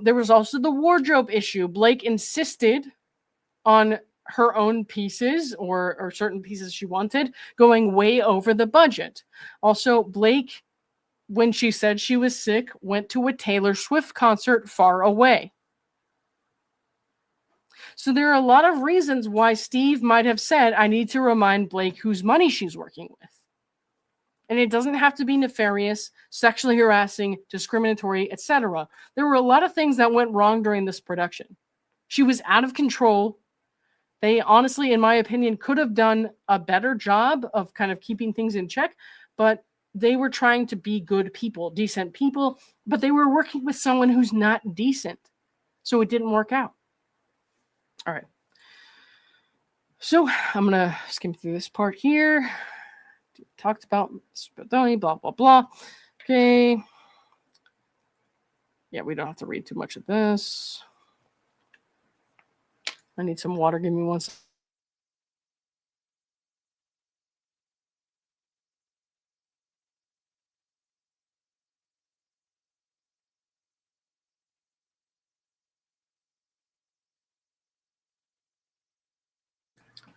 There was also the wardrobe issue. Blake insisted on her own pieces or certain pieces she wanted going way over the budget. Also, Blake, when she said she was sick, went to a Taylor Swift concert far away. So there are a lot of reasons why Steve might have said, I need to remind Blake whose money she's working with. And it doesn't have to be nefarious, sexually harassing, discriminatory, etc. There were a lot of things that went wrong during this production. She was out of control. They honestly, in my opinion, could have done a better job of kind of keeping things in check, but they were trying to be good people, decent people, but they were working with someone who's not decent. So it didn't work out. All right. So I'm going to skim through this part here. talked about Baldoni, blah, blah, blah. Okay. Yeah, we don't have to read too much of this. I need some water. Give me one second.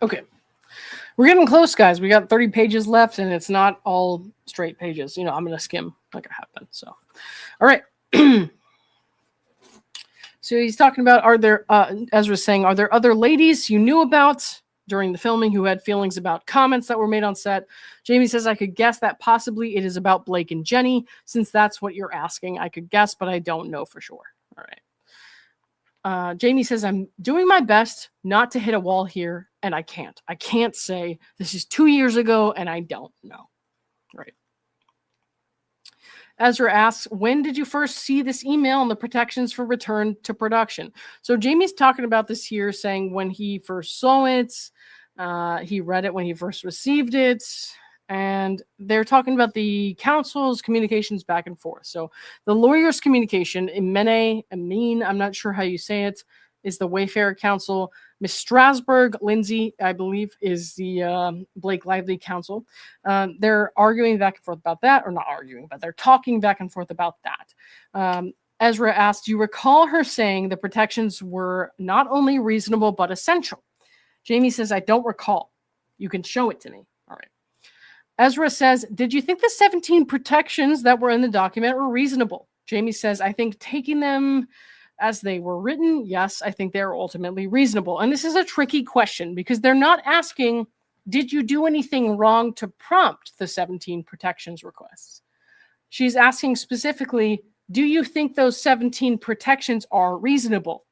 Okay. We're getting close, guys. We got 30 pages left, and it's not all straight pages. You know, I'm going to skim like I have been. So, all right. So he's talking about, are there, Ezra's saying, are there other ladies you knew about during the filming who had feelings about comments that were made on set? Jamie says, I could guess that possibly it is about Blake and Jenny, since that's what you're asking. I could guess, but I don't know for sure. All right. Jamie says, I'm doing my best not to hit a wall here, and I can't. I can't say this is 2 years ago, and I don't know. Right. Ezra asks, when did you first see this email on the protections for return to production? So Jamie's talking about this here, saying when he first saw it, he read it when he first received it, and they're talking about the counsel's communications back and forth. So the lawyer's communication, Amin, I'm not sure how you say it, is the Wayfarer counsel. Miss Strasberg, Lindsay, I believe, is the Blake Lively counsel. They're arguing back and forth about that, or not arguing, but they're talking back and forth about that. Ezra asked, do you recall her saying the protections were not only reasonable, but essential? Jamie says, I don't recall. You can show it to me. All right. Ezra says, did you think the 17 protections that were in the document were reasonable? Jamie says, I think taking them as they were written, yes, I think they're ultimately reasonable. And this is a tricky question because they're not asking, did you do anything wrong to prompt the 17 protections requests? She's asking specifically, do you think those 17 protections are reasonable?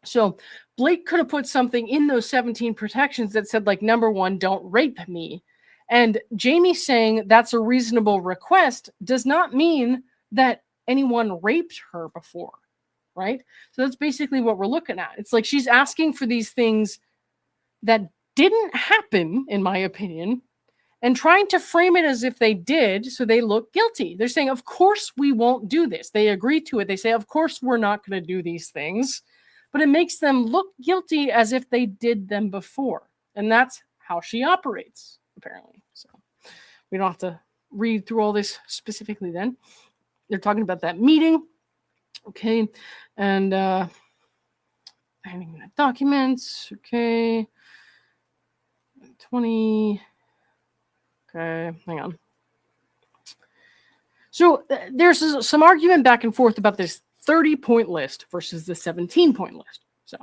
So Blake could have put something in those 17 protections that said, like, number one, don't rape me. And Jamie saying that's a reasonable request does not mean that anyone raped her before. Right? So that's basically what we're looking at. It's like she's asking for these things that didn't happen, in my opinion, and trying to frame it as if they did, so they look guilty. They're saying, of course we won't do this. They agree to it. They say, of course we're not going to do these things, but it makes them look guilty as if they did them before. And that's how she operates, apparently. So we don't have to read through all this specifically then. They're talking about that meeting. Okay, and handing the documents. Okay, 20. Okay, hang on. So there's some argument back and forth about this 30-point list versus the 17-point list. So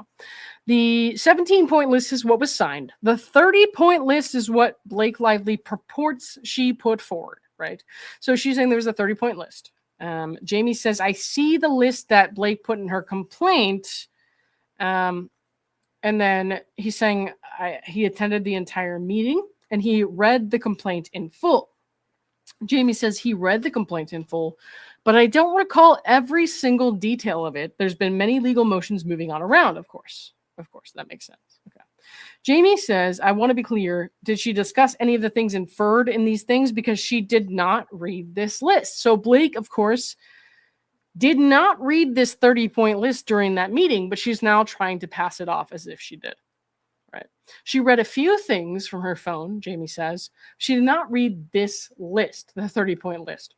the 17-point list is what was signed. The 30-point list is what Blake Lively purports she put forward, right? So she's saying there was a 30-point list. Jamie says, I see the list that Blake put in her complaint. And then he's saying he attended the entire meeting and he read the complaint in full. Jamie says he read the complaint in full, but I don't recall every single detail of it. There's been many legal motions moving on around, of course. Of course, that makes sense. Okay. Jamie says, I want to be clear. Did she discuss any of the things inferred in these things? Because she did not read this list. So Blake, of course, did not read this 30-point list during that meeting, but she's now trying to pass it off as if she did. Right? She read a few things from her phone, Jamie says. She did not read this list, the 30-point list.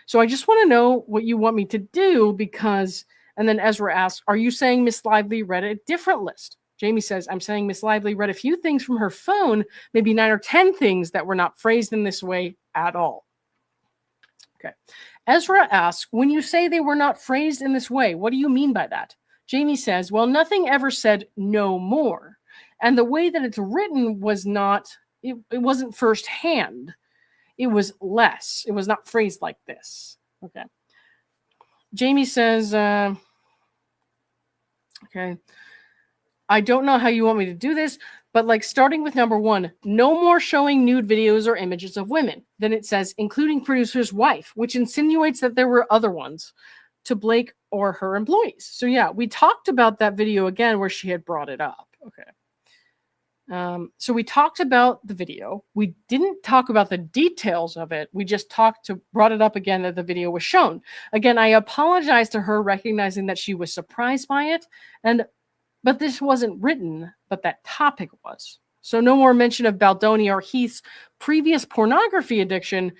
So I just want to know what you want me to do because, and then Ezra asks, are you saying Miss Lively read a different list? Jamie says, I'm saying Miss Lively read a few things from her phone, maybe 9 or 10 things that were not phrased in this way at all. Okay. Ezra asks, when you say they were not phrased in this way, what do you mean by that? Jamie says, well, nothing ever said no more. And the way that it's written was not, it wasn't firsthand. It was less. It was not phrased like this. Okay. Jamie says, okay, I don't know how you want me to do this, but like starting with number 1, no more showing nude videos or images of women. Then it says, including producer's wife, which insinuates that there were other ones to Blake or her employees. So yeah, we talked about that video again where she had brought it up. Okay. So we talked about the video. We didn't talk about the details of it. We just brought it up again that the video was shown. Again, I apologize to her, recognizing that she was surprised by it. But this wasn't written, but that topic was. So no more mention of Baldoni or Heath's previous pornography addiction.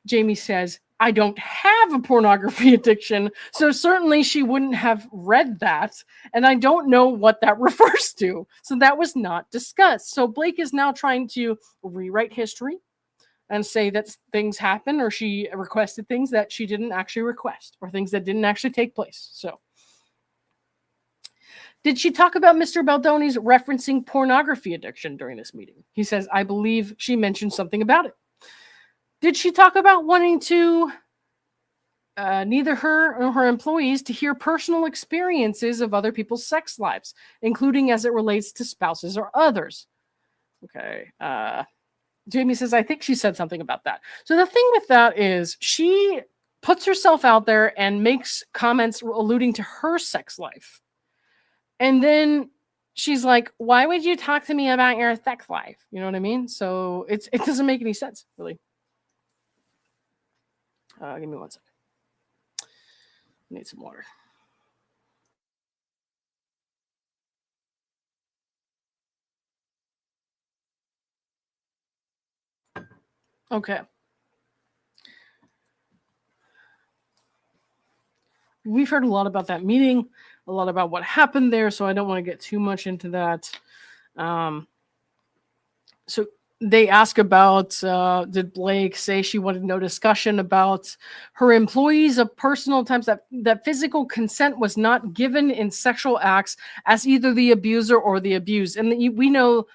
Jamey says, I don't have a pornography addiction, so certainly she wouldn't have read that, and I don't know what that refers to. So that was not discussed. So Blake is now trying to rewrite history and say that things happen, or she requested things that she didn't actually request, or things that didn't actually take place. So did she talk about Mr. Baldoni's referencing pornography addiction during this meeting? He says, I believe she mentioned something about it. Did she talk about wanting to neither her nor her employees to hear personal experiences of other people's sex lives, including as it relates to spouses or others? Okay. Jamey says, I think she said something about that. So the thing with that is she puts herself out there and makes comments alluding to her sex life. And then she's like, why would you talk to me about your sex life? You know what I mean? So it doesn't make any sense, really. Give me 1 second. Need some water. Okay. We've heard a lot about that meeting, a lot about what happened there, so I don't want to get too much into that. So they ask about, did Blake say she wanted no discussion about her employees of personal times, that physical consent was not given in sexual acts as either the abuser or the abused. And we know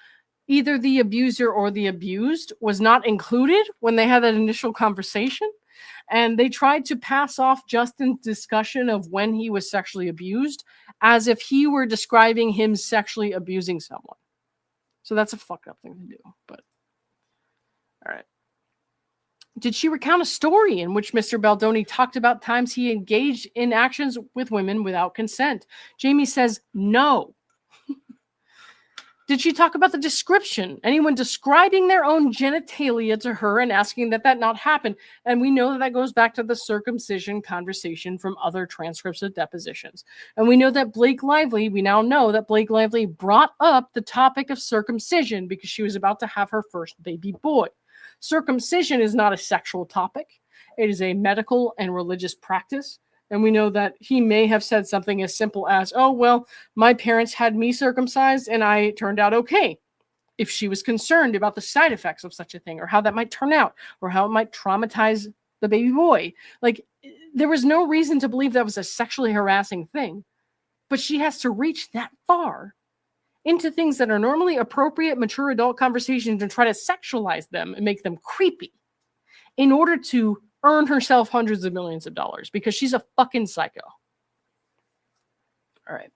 either the abuser or the abused was not included when they had that initial conversation. And they tried to pass off Justin's discussion of when he was sexually abused as if he were describing him sexually abusing someone. So that's a fucked up thing to do, but all right. Did she recount a story in which Mr. Baldoni talked about times he engaged in actions with women without consent? Jamey says no. Did she talk about the description? Anyone describing their own genitalia to her and asking that not happen? And we know that goes back to the circumcision conversation from other transcripts of depositions. And we know that we now know that Blake Lively brought up the topic of circumcision because she was about to have her first baby boy. Circumcision is not a sexual topic. It is a medical and religious practice. And we know that he may have said something as simple as, oh, well, my parents had me circumcised and I turned out okay. If she was concerned about the side effects of such a thing or how that might turn out or how it might traumatize the baby boy. Like, there was no reason to believe that was a sexually harassing thing. But she has to reach that far into things that are normally appropriate, mature adult conversations and try to sexualize them and make them creepy in order to earn herself hundreds of millions of dollars because she's a fucking psycho. All right.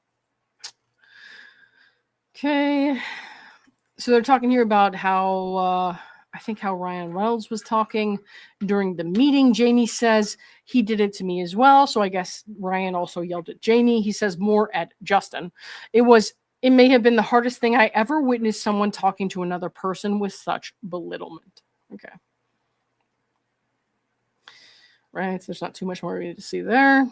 Okay. So they're talking here about how, I think how Ryan Reynolds was talking during the meeting. Jamey says he did it to me as well. So I guess Ryan also yelled at Jamey. He says more at Justin. It may have been the hardest thing I ever witnessed someone talking to another person with such belittlement. Okay. Right, so there's not too much more we need to see there.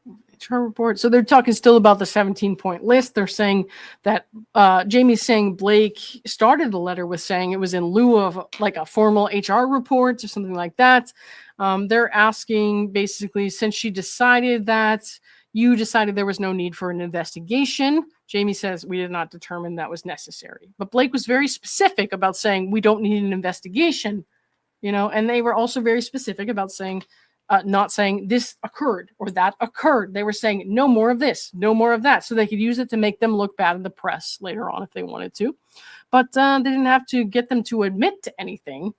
HR report. So they're talking still about the 17-point list. They're saying that Jamey's saying Blake started the letter with saying it was in lieu of like a formal HR report or something like that. They're asking basically, since she decided that you decided there was no need for an investigation, Jamey says we did not determine that was necessary. But Blake was very specific about saying we don't need an investigation. You know, and they were also very specific about saying, not saying this occurred or that occurred. They were saying no more of this, no more of that, so they could use it to make them look bad in the press later on if they wanted to. But they didn't have to get them to admit to anything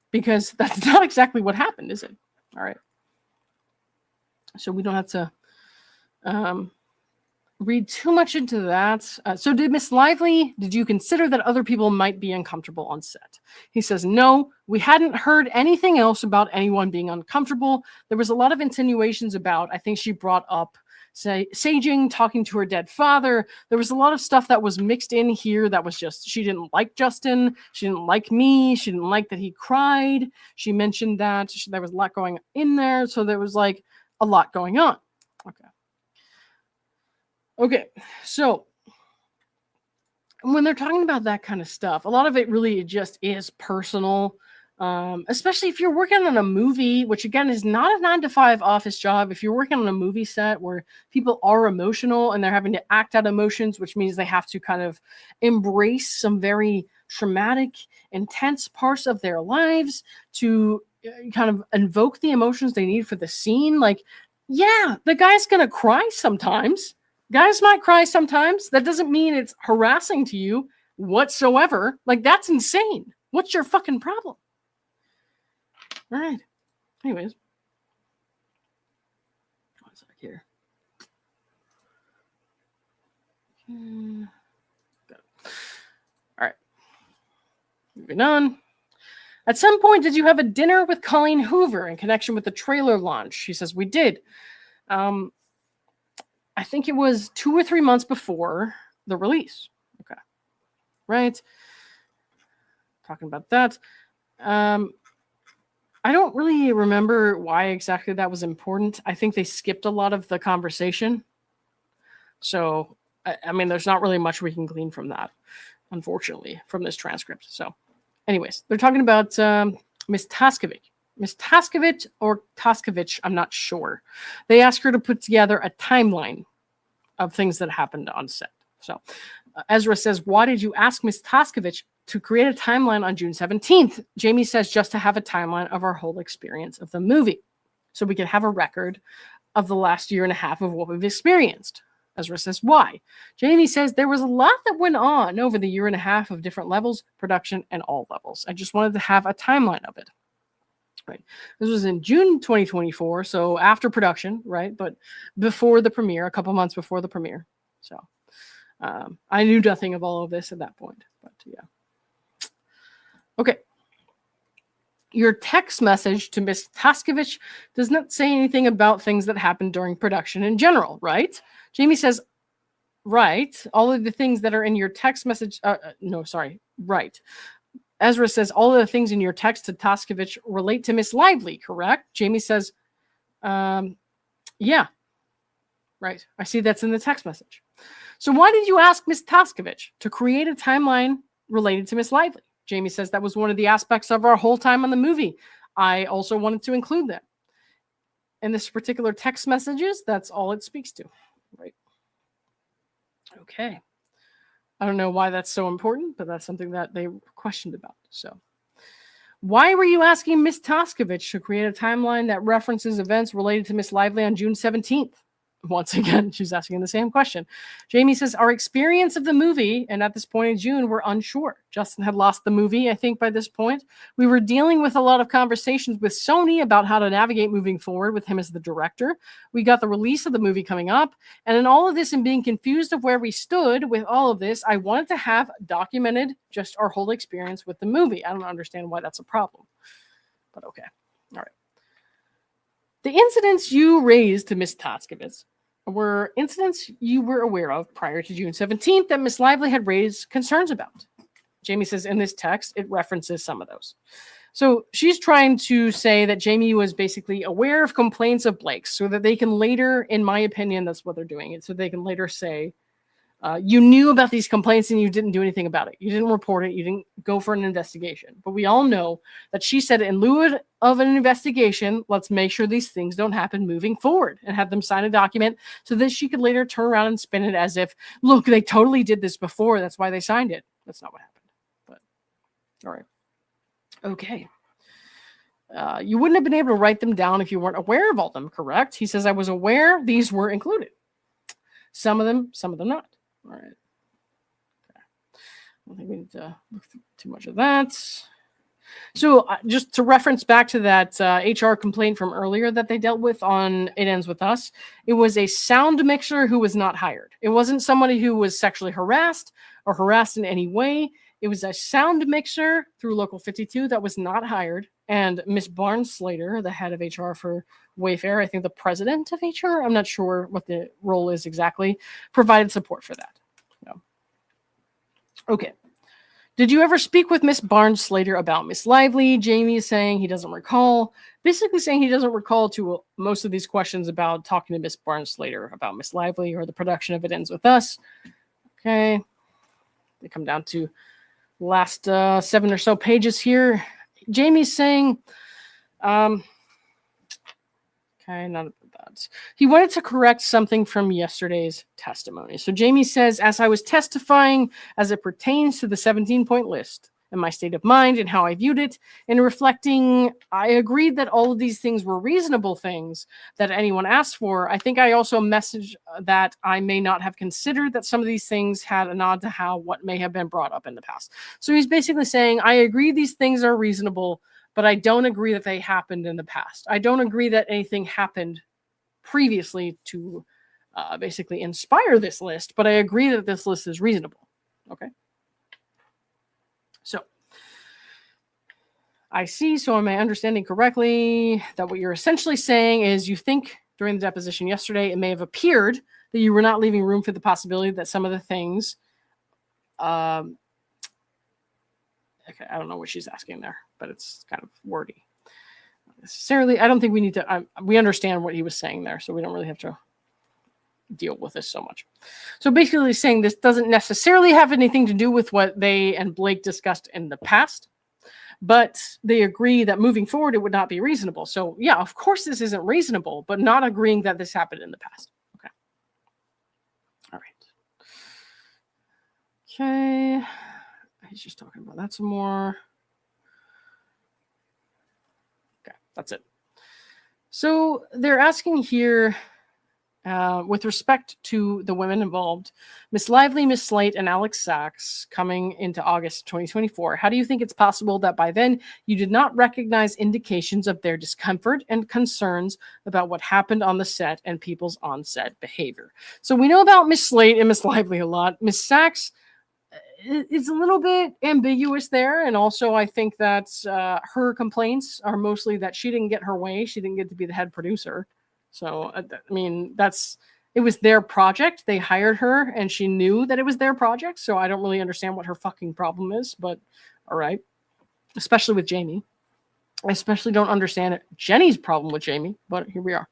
because that's not exactly what happened, is it? All right. So we don't have to read too much into that. So did you consider that other people might be uncomfortable on set? He says, no, we hadn't heard anything else about anyone being uncomfortable. There was a lot of insinuations about, I think she brought up saging, talking to her dead father. There was a lot of stuff that was mixed in here that was just, she didn't like Justin. She didn't like me. She didn't like that he cried. She mentioned that there was a lot going in there. So there was like a lot going on. Okay. So when they're talking about that kind of stuff, a lot of it really just is personal. Especially if you're working on a movie, which again is not a 9-to-5 office job. If you're working on a movie set where people are emotional and they're having to act out emotions, which means they have to kind of embrace some very traumatic, intense parts of their lives to kind of invoke the emotions they need for the scene. Like, yeah, the guy's going to cry sometimes. Guys might cry sometimes. That doesn't mean it's harassing to you whatsoever. Like, that's insane. What's your fucking problem? All right. Anyways. One sec here. Got it. All right. Moving on. At some point, did you have a dinner with Colleen Hoover in connection with the trailer launch? She says, we did. I think it was 2 or 3 months before the release. Okay. Right. Talking about that. I don't really remember why exactly that was important. I think they skipped a lot of the conversation. So, I mean, there's not really much we can glean from that, unfortunately, from this transcript. So, anyways, they're talking about Miss Taskovich. Miss Taskovich or Taskovich, I'm not sure. They asked her to put together a timeline of things that happened on set. So Ezra says, why did you ask Miss Taskovich to create a timeline on June 17th? Jamey says, just to have a timeline of our whole experience of the movie. So we could have a record of the last year and a half of what we've experienced. Ezra says, why? Jamey says, there was a lot that went on over the year and a half of different levels, production, and all levels. I just wanted to have a timeline of it. Right. This was in June 2024, so after production, right? But before the premiere, a couple months before the premiere. So I knew nothing of all of this at that point. But yeah. Okay. Your text message to Miss Taskovich does not say anything about things that happened during production in general, right? Jamey says, right. All of the things that are in your text message. Right. Ezra says, all of the things in your text to Taskovich relate to Miss Lively, correct? Jamey says, yeah. Right. I see that's in the text message. So why did you ask Miss Taskovich to create a timeline related to Miss Lively? Jamey says that was one of the aspects of our whole time on the movie. I also wanted to include that. In this particular text messages, that's all it speaks to. Right. Okay. I don't know why that's so important, but that's something that they questioned about. So, why were you asking Miss Taskovich to create a timeline that references events related to Miss Lively on June 17th? Once again, she's asking the same question. Jamey says, our experience of the movie, and at this point in June, we're unsure. Justin had lost the movie, I think, by this point. We were dealing with a lot of conversations with Sony about how to navigate moving forward with him as the director. We got the release of the movie coming up. And in all of this and being confused of where we stood with all of this, I wanted to have documented just our whole experience with the movie. I don't understand why that's a problem. But okay. All right. The incidents you raised to Miss Taskovich were incidents you were aware of prior to June 17th that Miss Lively had raised concerns about. Jamey says in this text, it references some of those. So she's trying to say that Jamey was basically aware of complaints of Blake's so that they can later, in my opinion, that's what they're doing it, so they can later say, you knew about these complaints and you didn't do anything about it. You didn't report it. You didn't go for an investigation. But we all know that she said in lieu of an investigation, let's make sure these things don't happen moving forward and have them sign a document so that she could later turn around and spin it as if, look, they totally did this before. That's why they signed it. That's not what happened. But all right. Okay. You wouldn't have been able to write them down if you weren't aware of all of them, correct? He says, I was aware these were included. Some of them not. All right. Okay. I don't think we need to look through too much of that. So just to reference back to that HR complaint from earlier that they dealt with on It Ends With Us, it was a sound mixer who was not hired. It wasn't somebody who was sexually harassed or harassed in any way. It was a sound mixer through Local 52 that was not hired. And Miss Barnes Slater, the head of HR for Wayfair, I think the president of HR, I'm not sure what the role is exactly, provided support for that. No. Okay. Did you ever speak with Miss Barnes-Slater about Miss Lively? Jamey is saying he doesn't recall. Basically saying he doesn't recall to most of these questions about talking to Miss Barnes-Slater about Miss Lively or the production of It Ends With Us. Okay. They come down to last 7 or so pages here. Jamey's saying, okay, not about that. He wanted to correct something from yesterday's testimony. So Jamey says, as I was testifying as it pertains to the 17-point list and my state of mind and how I viewed it, and reflecting, I agreed that all of these things were reasonable things that anyone asked for. I think I also messaged that I may not have considered that some of these things had a nod to how what may have been brought up in the past. So he's basically saying, I agree these things are reasonable, but I don't agree that they happened in the past. I don't agree that anything happened previously to basically inspire this list, but I agree that this list is reasonable. Okay. So I see. So am I understanding correctly that what you're essentially saying is you think during the deposition yesterday, it may have appeared that you were not leaving room for the possibility that some of the things, okay, I don't know what she's asking there, but it's kind of wordy. Necessarily, I don't think we need to, we understand what he was saying there, so we don't really have to deal with this so much. So basically saying this doesn't necessarily have anything to do with what they and Blake discussed in the past, but they agree that moving forward, it would not be reasonable. So yeah, of course this isn't reasonable, but not agreeing that this happened in the past. Okay. All right. Okay. He's just talking about that some more. Okay, that's it. So they're asking here, with respect to the women involved, Miss Lively, Miss Slate, and Alex Sachs coming into August 2024, how do you think it's possible that by then you did not recognize indications of their discomfort and concerns about what happened on the set and people's on-set behavior? So we know about Miss Slate and Miss Lively a lot. Miss Sachs, it's a little bit ambiguous there. And also I think that her complaints are mostly that she didn't get her way. She didn't get to be the head producer. So, I mean, it was their project. They hired her and she knew that it was their project. So I don't really understand what her fucking problem is, but all right. Especially with Jamey. I especially don't understand Jenny's problem with Jamey, but here we are.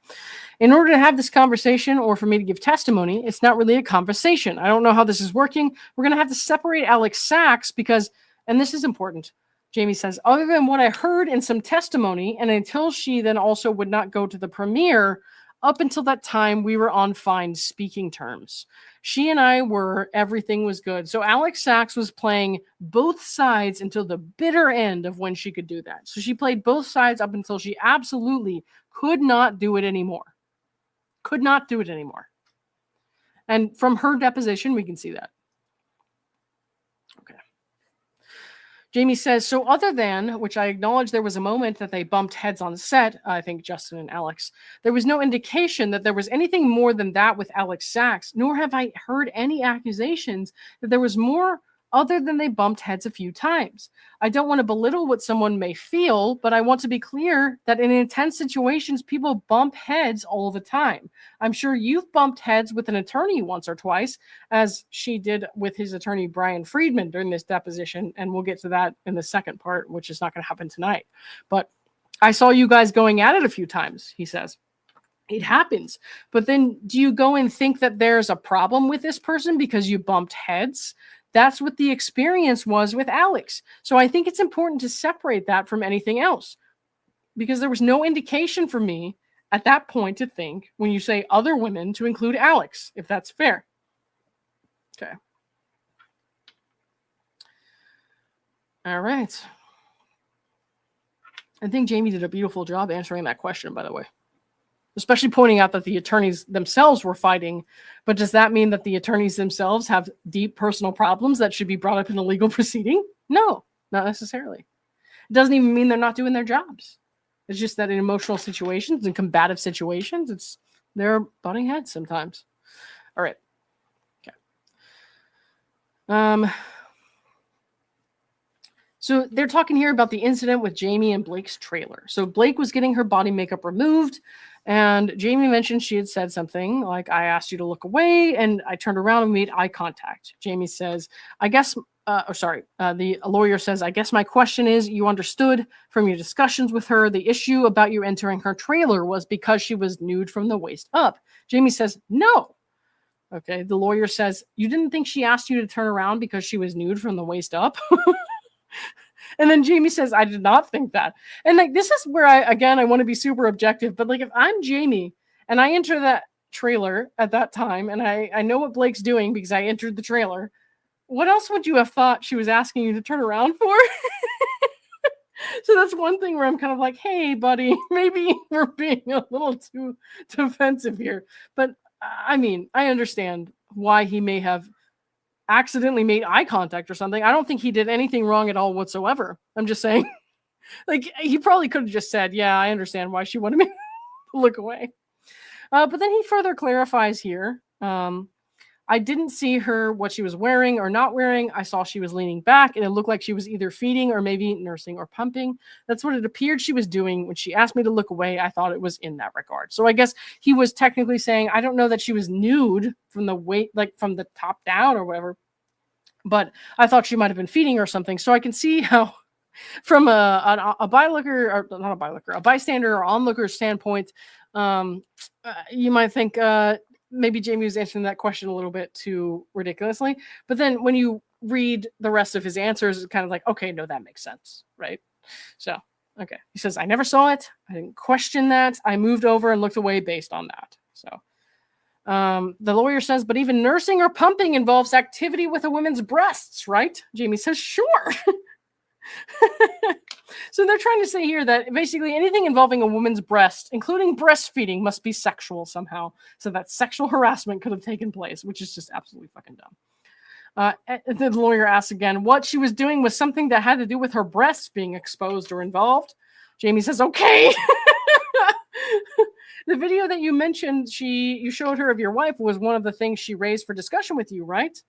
In order to have this conversation or for me to give testimony, it's not really a conversation. I don't know how this is working. We're going to have to separate Alex Sachs because, and this is important, Jamey says, other than what I heard in some testimony, and until she then also would not go to the premiere, up until that time, we were on fine speaking terms. She and I were, everything was good. So Alex Sachs was playing both sides until the bitter end of when she could do that. So she played both sides up until she absolutely could not do it anymore. Could not do it anymore. And from her deposition, we can see that. Okay. Jamey says, so other than, which I acknowledge there was a moment that they bumped heads on set, I think Justin and Alex, there was no indication that there was anything more than that with Alex Sachs, nor have I heard any accusations that there was more other than they bumped heads a few times. I don't want to belittle what someone may feel, but I want to be clear that in intense situations, people bump heads all the time. I'm sure you've bumped heads with an attorney once or twice, as she did with his attorney, Brian Friedman, during this deposition. And we'll get to that in the second part, which is not going to happen tonight. But I saw you guys going at it a few times, he says. It happens. But then do you go and think that there's a problem with this person because you bumped heads? That's what the experience was with Alex. So I think it's important to separate that from anything else, because there was no indication for me at that point to think, when you say other women, to include Alex, if that's fair. Okay. All right. I think Jamey did a beautiful job answering that question, by the way. Especially pointing out that the attorneys themselves were fighting. But does that mean that the attorneys themselves have deep personal problems that should be brought up in a legal proceeding? No, not necessarily. It doesn't even mean they're not doing their jobs. It's just that in emotional situations and combative situations, they're butting heads sometimes. All right. Okay. So they're talking here about the incident with Jamey and Blake's trailer. So Blake was getting her body makeup removed, And Jamey mentioned she had said something like, I asked you to look away, and I turned around and made eye contact. Jamey says, the lawyer says, I guess my question is, you understood from your discussions with her, the issue about you entering her trailer was because she was nude from the waist up. Jamey says, no. Okay, the lawyer says, you didn't think she asked you to turn around because she was nude from the waist up? And then Jamey says, I did not think that. And like, this is where I want to be super objective, but like, if I'm Jamey and I enter that trailer at that time, and I know what Blake's doing because I entered the trailer, what else would you have thought she was asking you to turn around for? So that's one thing where I'm kind of like, hey, buddy, maybe we're being a little too defensive here. But I mean, I understand why he may have accidentally made eye contact or something. I don't think he did anything wrong at all whatsoever. I'm just saying, like, he probably could have just said, yeah, I understand why she wanted me to look away. But then he further clarifies here. I didn't see her, what she was wearing or not wearing. I saw she was leaning back, and it looked like she was either feeding or maybe nursing or pumping. That's what it appeared she was doing. When she asked me to look away, I thought it was in that regard. So I guess he was technically saying, I don't know that she was nude from the waist, like from the top down or whatever, but I thought she might have been feeding or something. So I can see how, from a bystander or onlooker standpoint, you might think maybe Jamey was answering that question a little bit too ridiculously. But then when you read the rest of his answers, it's kind of like, okay, no, that makes sense, right? So, okay. He says, I never saw it. I didn't question that. I moved over and looked away based on that. So the lawyer says, but even nursing or pumping involves activity with a woman's breasts, right? Jamey says, sure. So they're trying to say here that basically anything involving a woman's breast, including breastfeeding, must be sexual somehow. So that sexual harassment could have taken place, which is just absolutely fucking dumb. The lawyer asks again, what she was doing was something that had to do with her breasts being exposed or involved. Jamey says, okay. The video that you mentioned you showed her of your wife was one of the things she raised for discussion with you, right?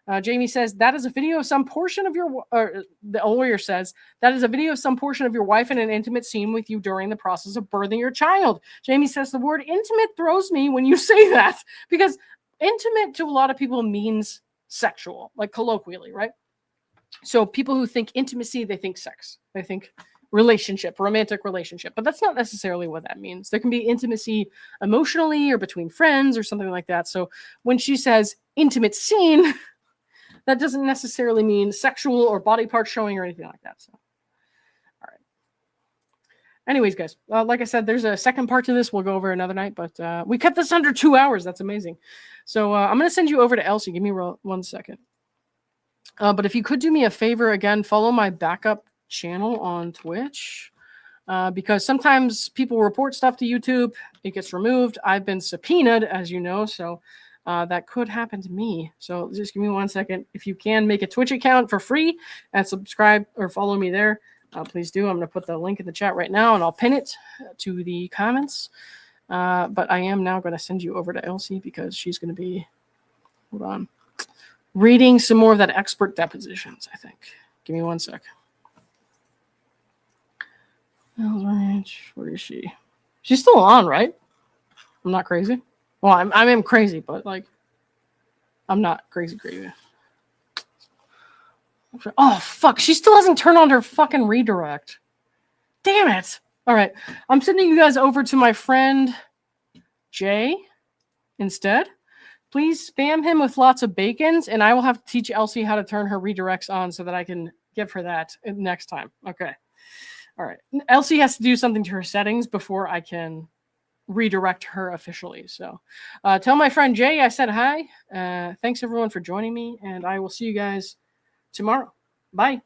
Jamey says, that is a video of some portion of the lawyer says, that is a video of some portion of your wife in an intimate scene with you during the process of birthing your child. Jamey says, the word intimate throws me when you say that, because intimate to a lot of people means sexual, like colloquially, right? So people who think intimacy, they think sex. They think relationship, romantic relationship, but that's not necessarily what that means. There can be intimacy emotionally or between friends or something like that. So when she says intimate scene, that doesn't necessarily mean sexual or body part showing or anything like that. So, all right. Anyways, guys, like I said, there's a second part to this. We'll go over another night, but we kept this under 2 hours. That's amazing. So I'm going to send you over to Elsie. Give me 1 second. But if you could do me a favor, again, follow my backup channel on Twitch, because sometimes people report stuff to YouTube. It gets removed. I've been subpoenaed, as you know, so that could happen to me. So just give me 1 second. If you can make a Twitch account for free and subscribe or follow me there, please do. I'm going to put the link in the chat right now, and I'll pin it to the comments. But I am now going to send you over to Elsie because she's going to be, hold on, reading some more of that expert depositions, I think. Give me 1 sec. Where is she? She's still on, right? I'm not crazy. Well, I am crazy, but like, I'm not crazy. Oh, fuck. She still hasn't turned on her fucking redirect. Damn it. All right. I'm sending you guys over to my friend Jay instead. Please spam him with lots of bacons, and I will have to teach Elsie how to turn her redirects on so that I can give her that next time. Okay. All right. Elsie has to do something to her settings before I can redirect her officially. So tell my friend Jay I said hi. Thanks everyone for joining me, and I will see you guys tomorrow. Bye.